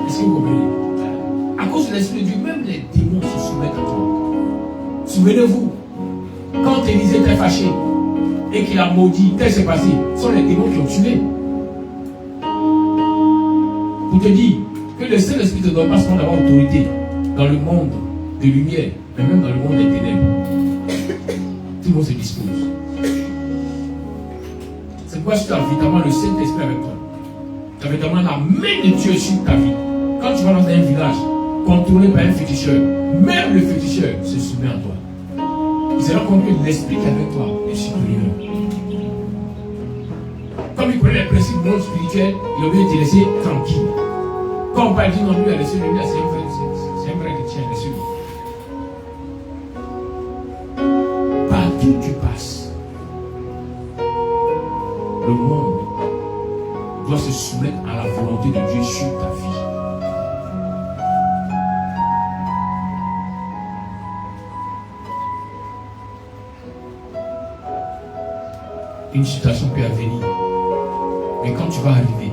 [SPEAKER 1] Est-ce que vous comprenez? À cause de l'esprit de Dieu, même les démons se soumettent à toi. Souvenez-vous, quand Élisée était fâché et qu'il a maudit, qu'est-ce qui s'est passé? Ce sont les démons qui ont tué. Pour te dire que le Saint-Esprit ne te donne pas seulement d'avoir autorité dans le monde de lumière, mais même dans le monde des ténèbres. Tout le monde se dispose. C'est pourquoi tu as évidemment le Saint-Esprit avec toi. Tu as évidemment la main de Dieu sur ta vie. Quand tu vas dans un village contrôlé par un féticheur, même le féticheur se soumet à toi. Il se rend compte que l'esprit qui est avec toi est supérieur. Comme il connaît les principes du monde spirituel, il a oublié de te laisser tranquille. Quand on parle dit non, lui, laissez-le, c'est un vrai chrétien, laissez-le. Partout tu passes, le monde doit se soumettre à la volonté de Dieu sur ta vie. Une situation peut advenir, mais quand tu vas arriver,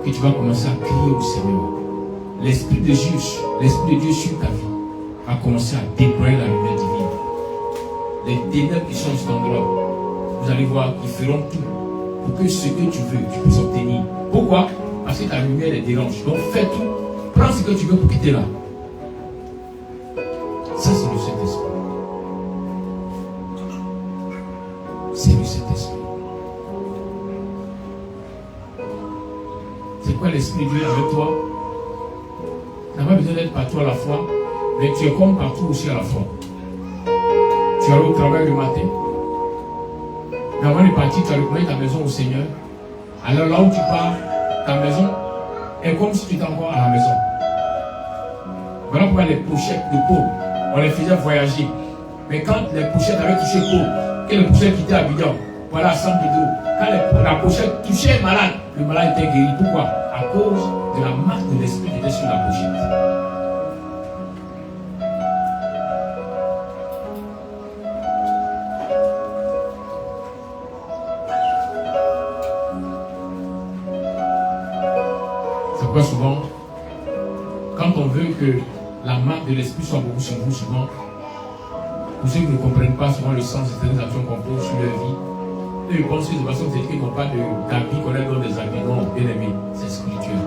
[SPEAKER 1] que tu vas commencer à crier au Seigneur, l'Esprit de Dieu sur ta vie va commencer à déployer la lumière divine. Les ténèbres qui sont à cet endroit, vous allez voir qu'ils feront tout pour que ce que tu veux, tu puisses obtenir. Pourquoi? Parce que ta lumière les dérange. Donc fais tout, prends ce que tu veux pour quitter là. Ça, c'est le Saint-Esprit. C'est le Saint-Esprit. C'est quoi l'Esprit de Dieu avec toi? Tu n'as pas besoin d'être partout à la fois, mais tu es comme partout aussi à la fois. Tu es au travail le matin, mais avant de partir, tu as reconnu ta maison au Seigneur. Alors là où tu pars, ta maison est comme si tu étais encore à la maison. Voilà pourquoi les pochettes de Paul, on les faisait voyager. Mais quand les pochettes avaient touché Paul, que les pochettes quittaient Abidjan, voilà, à San Pedro, quand la pochette touchait un malade, le malade était guéri. Pourquoi? À cause de la marque de l'esprit qui était sur la pochette. C'est pourquoi souvent, quand on veut que la marque de l'esprit soit beaucoup sur vous, souvent, pour ceux qui ne comprennent pas souvent le sens de certaines actions qu'on pose sur leur vie, eux ils pensent que de façon qu'ils n'ont pas d'habits qu'on leur donne des habits. Non, bien aimé, c'est spirituel.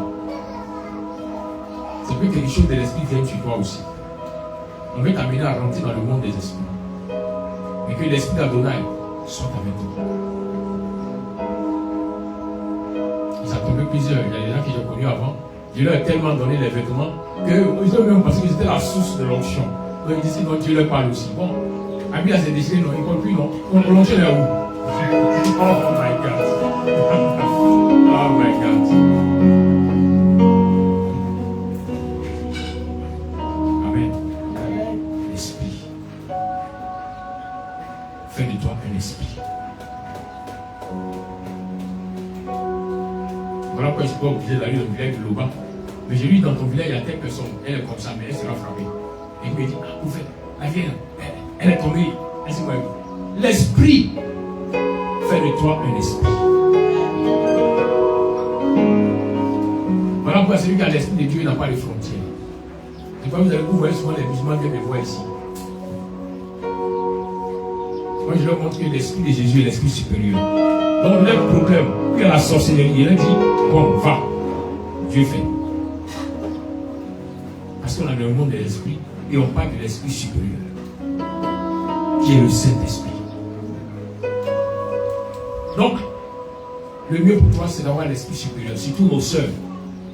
[SPEAKER 1] C'est que quelque chose de l'esprit vienne sur toi aussi. On veut t'amener à rentrer dans le monde des esprits. Mais que l'esprit d'Adonai soit avec toi. Ils ont tombé plusieurs. Il y a des gens qui j'ai connus avant. Dieu leur a tellement donné les vêtements qu'ils ont même pensé que c'était la source de l'onction. Donc ils disaient non, Dieu leur parle aussi. Bon, Ami a ses déchirés, non, il ne parle plus, non. On l'onction est où? Oh my God. Oh my God. Amen. L'esprit. Fais de toi un esprit. Voilà pourquoi je ne suis pas obligé d'aller dans le village de Loba. Mais j'ai lu dans ton village, il y a telle personne, elle est comme ça, mais elle sera frappée. Et il me dit, ah, vous faites, la vieille, elle est tombée. Elle s'est quoi? L'esprit fait faire de toi un esprit. Voilà pourquoi celui qui a l'esprit de Dieu n'a pas de frontières. C'est pourquoi vous voyez souvent les musulmans viennent me voir ici. Moi je leur montre que l'esprit de Jésus est l'esprit supérieur. Donc leur problème, que la sorcellerie, il a dit, bon, va, Dieu fait. Parce qu'on a le monde de l'esprit et on parle de l'esprit supérieur, qui est le Saint-Esprit. Donc, le mieux pour toi, c'est d'avoir l'esprit supérieur, surtout nos sœurs.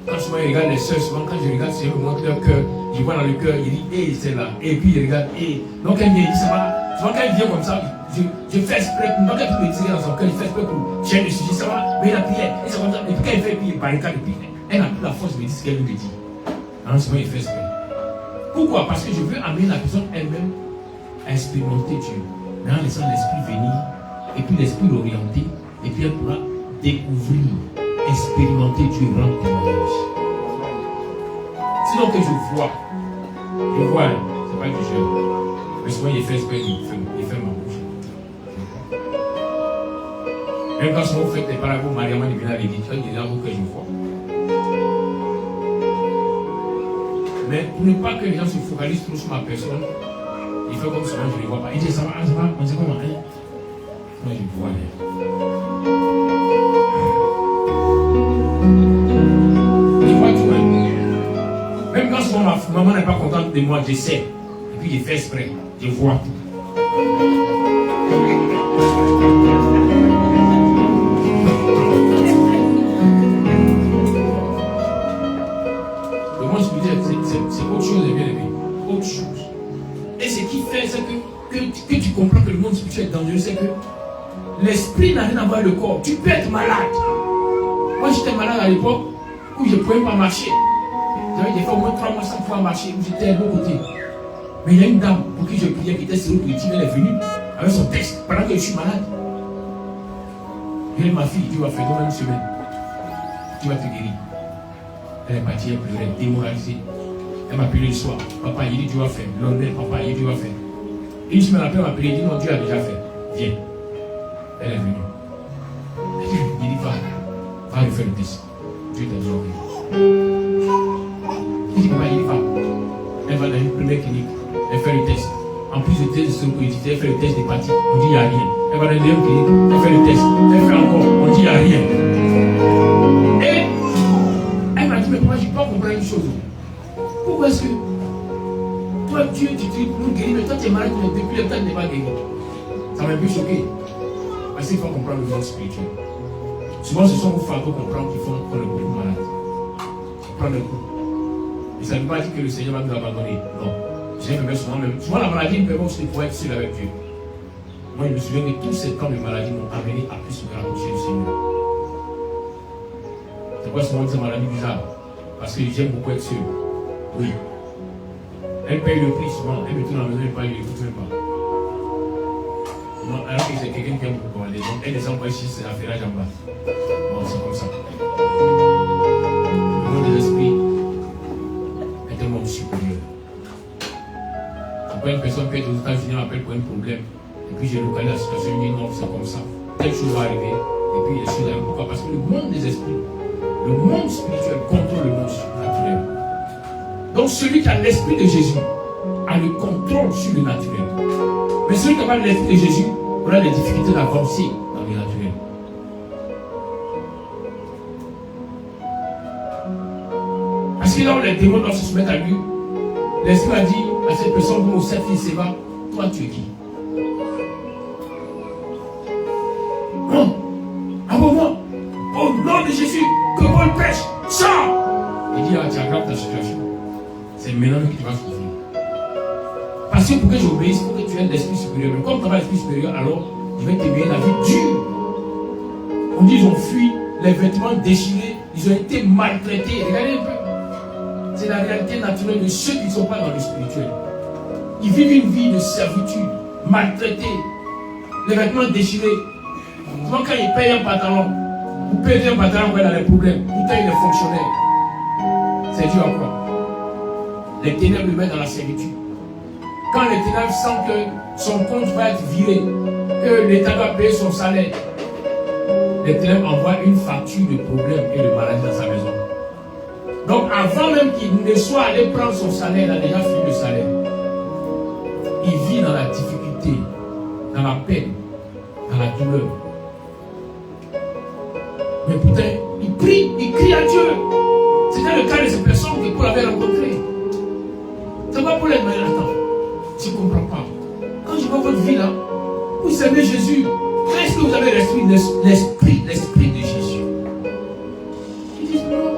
[SPEAKER 1] Quand souvent je regarde les sœurs, souvent quand je regarde, c'est eux me montrent leur cœur, je vois dans le cœur, il dit, hé, c'est là, et puis il regarde, hé. Donc elle vient, il dit, ça va. Souvent quand elle vient comme ça, je fais exprès, donc elle peut me tirer dans son cœur, je fais exprès pour changer le sujet, ça va, mais la prière, et c'est comme ça, et puis quand elle fait, puis il barricade, puis elle n'a plus la force de me dire ce qu'elle me dit. Alors souvent il fait exprès. Pourquoi? Parce que je veux amener la personne elle-même à expérimenter Dieu, mais en laissant l'esprit venir, et puis l'esprit l'orienter, et puis elle pourra découvrir, expérimenter Dieu et rendre témoignage. Sinon que je vois, c'est pas du jeu. Mais souvent il fait exprès, il fait ma bouche. Même quand souvent vous faites des paraboles, Mariama il vient avec l'église, il dit là que je vois. Mais pour ne pas que les gens se focalisent trop sur ma personne, il fait comme souvent je ne les vois pas. Il dit ça va, on sait comment, hein? Moi je vois, je vois tout, hein? Même quand souvent ma maman n'est pas contente de moi, j'essaie. Et puis je fais exprès, je vois tout. Le monde spirituel, c'est autre chose, bien aimé. Autre chose. Et ce qui fait, c'est que tu comprends que le monde spirituel est dangereux, c'est que l'esprit n'a rien à voir avec le corps. Tu peux être malade. Moi, j'étais malade à l'époque où je ne pouvais pas marcher. J'avais des fois au moins 3 mois sans pouvoir marcher, où j'étais à l'autre côté. Mais il y a une dame pour qui je priais, qui était sur le politique, elle est venue avec son texte pendant que je suis malade. Elle dit, ma fille, tu vas faire dans une semaine. Tu vas te guérir. Elle est partie, elle pleurait, démoralisée. Elle m'a appelé le soir. Papa, il dit, tu vas faire. Londres, papa, il dit, tu vas faire. Une semaine après, elle m'a appelé, il dit, non, Dieu a déjà fait. Viens. Elle est venue. Il dit, va refaire le test. Dieu t'a déjà guéri. Il dit, papa, il va. Elle va dans une première clinique. Elle fait le test. En plus du test de sécurité, elle fait le test d'hépatique. On dit, il n'y a rien. Elle va dans une deuxième clinique. Elle fait le test. Elle fait encore. On dit, il n'y a rien. Et elle m'a dit, mais papa, je ne peux pas comprendre une chose. Pourquoi est-ce que toi, Dieu, tu dis pour nous guérir, mais toi, tu es malade depuis le temps, tu n'es pas guéri. Ça m'a un peu choqué. Parce qu'il faut comprendre le monde spirituel. Souvent, ce sont vos fardeaux comprendre qui font qu'on est beaucoup malade. Prendre le coup. Et ça ne veut pas dire que le Seigneur va nous abandonner. Non. J'ai même souvent, souvent la maladie me permet aussi de pouvoir être seul avec Dieu. Moi, je me souviens que tous ces temps de maladie m'ont amené à plus me rapprocher du Seigneur. C'est pourquoi souvent ces maladies bizarres. Parce que j'aime beaucoup être seul. Oui. Elle paye le prix souvent. Elle me tourne à la maison, elle paye, elle ne écoute même pas. Non, alors que c'est quelqu'un qui aime beaucoup. Elle les envoie ici, c'est la ferrage en bas. Bon, c'est comme ça. Le monde des esprits est un monde supérieur. C'est pas une personne qui est aux États-Unis m'appelle pour un problème. Et puis je localise la situation, je dis non, c'est comme ça. Telle chose va arriver. Et puis les choses arrivent. Pourquoi? Parce que le monde des esprits, le monde spirituel contrôle le monde naturel. Donc celui qui a l'esprit de Jésus a le contrôle sur le naturel. Mais celui qui n'a pas l'esprit de Jésus aura des difficultés d'avancer dans le naturel. Parce que là où les démons doivent se soumettre à lui, l'esprit a dit à cette personne, nous, cette fille, c'est va, toi tu es qui? Non, à un moment, au nom de Jésus, que Paul pêche, sors! Il dit, ah, tu aggraves ta situation. C'est maintenant que tu vas souffrir. Parce que pour que j'obéisse, il faut que tu aies l'esprit supérieur. Mais comme tu as l'esprit supérieur, alors je vais te donner la vie dure. On dit ils ont fui, les vêtements déchirés, ils ont été maltraités. Regardez un peu. C'est la réalité naturelle de ceux qui ne sont pas dans le spirituel. Ils vivent une vie de servitude, maltraités, les vêtements déchirés. Souvent quand ils payent un pantalon, vous payez un pantalon, vous êtes dans les problèmes, vous payez les fonctionnaires. C'est dû à quoi? Les ténèbres le mettent dans la servitude. Quand les ténèbres sentent que son compte va être viré, que l'État va payer son salaire, les clercs envoient une facture de problème et de maladie dans sa maison. Donc avant même qu'il ne soit allé prendre son salaire, il a déjà fini le salaire. Il vit dans la difficulté, dans la peine, dans la douleur. Mais pourtant, il prie, il crie à Dieu. C'était le cas de ces personnes que Paul avait rencontrées. C'est pas pour les demander, attends, tu ne comprends pas. Quand je vois votre vie là, vous aimez Jésus, est-ce que vous avez l'esprit de Jésus? Ils disent non,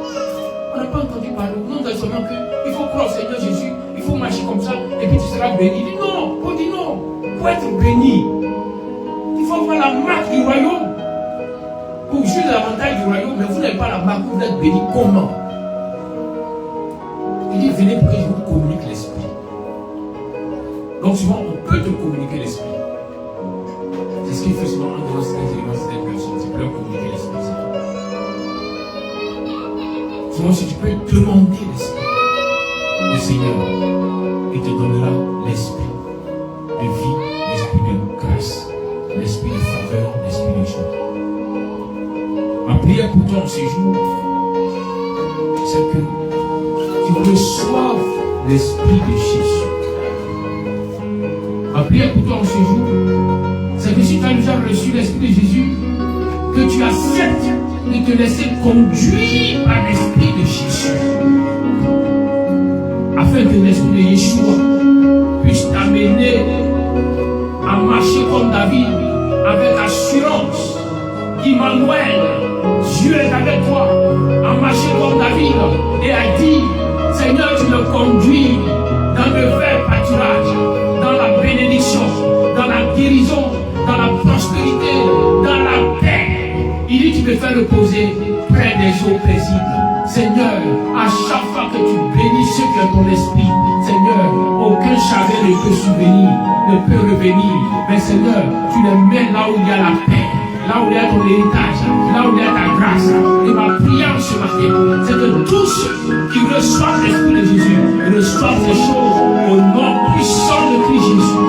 [SPEAKER 1] on n'a pas entendu parler. Non, nous seulement qu'il faut croire au Seigneur Jésus, il faut marcher comme ça, et puis tu seras béni. Il dit non, Paul dit non. Pour être béni, il faut avoir la marque du royaume. Vous jouez l'avantage du royaume, mais vous n'avez pas la marque, vous êtes béni. Comment? Il dit venez pour que je vous communique l'esprit. Donc souvent, on peut te communiquer l'esprit. C'est ce qu'il fait souvent en dehors de cette personne. Tu peux leur communiquer l'esprit. Souvent, si tu peux demander l'esprit, le Seigneur, il te donnera l'esprit de vie, l'esprit de grâce, l'esprit de faveur, l'esprit de joie. Ma prière pour toi en ces jours, c'est que tu reçoives l'esprit de Jésus. Ma prière pour toi en ces jours, c'est que si tu as déjà reçu l'esprit de Jésus, que tu acceptes de te laisser conduire par l'esprit de Jésus, afin que l'esprit de Yeshua puisse t'amener à marcher comme David avec assurance. Emmanuel, Dieu est avec toi, à marcher comme David et a dit, Seigneur, tu me conduis dans le vert pâturage, dans la bénédiction, dans la guérison, dans la prospérité, dans la paix. Il dit, tu me fais reposer près des eaux paisibles. Seigneur, à chaque fois que tu bénis ceux qui ont ton esprit, Seigneur, aucun chagrin ne peut subvenir, ne peut revenir. Mais Seigneur, tu les mets là où il y a la paix, là où il y a ton héritage, là où il y a ta grâce. Et ma prière ce matin, c'est que tous ceux qui reçoivent l'esprit de Jésus reçoivent ces choses au nom puissant de Christ Jésus.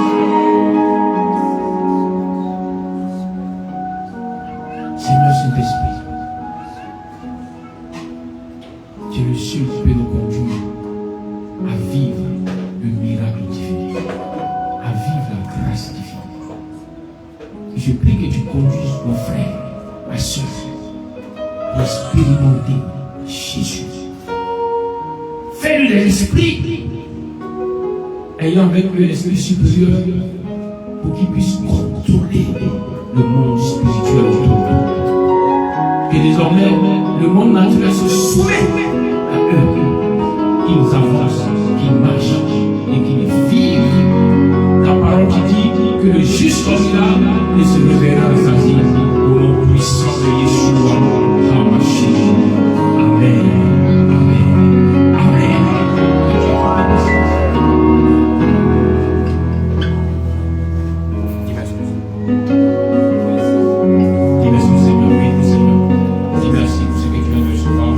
[SPEAKER 1] Seigneur Saint-Esprit, tu es le seul qui peut nous conduire à vivre le miracle divin, à vivre la grâce divine. Et je prie que tu conduises nos frères, ma soeur, à expérimenter Jésus. Fais-le de l'esprit, ayant avec lui l'esprit supérieur, pour qu'il puisse contrôler le monde spirituel autour. Et désormais, le monde naturel se soumet à eux. Qu'ils avancent, qu'ils marchent et qu'ils vivent. Ta parole qui dit que le juste sortira et se réveillera dans sa vie au nom puissant de Yeshua HaMashiach. Amen. Amen. Amen. Dis merci au Seigneur, oui, au Seigneur. Dis merci pour ce que tu viens de recevoir.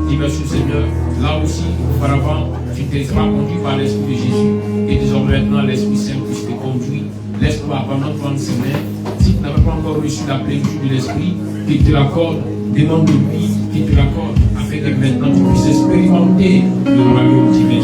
[SPEAKER 1] Dis merci au Seigneur. Là aussi, auparavant, tu n'étais pas conduit par l'Esprit de Jésus. Et désormais, maintenant, l'Esprit Saint puisse te conduire. Laisse-toi abandonner prendre ses mains. Si tu n'avais pas encore reçu la plénitude de l'Esprit, qu'il te l'accorde, demande de lui, qu'il te l'accorde, afin que maintenant tu puisses expérimenter le royaume divin.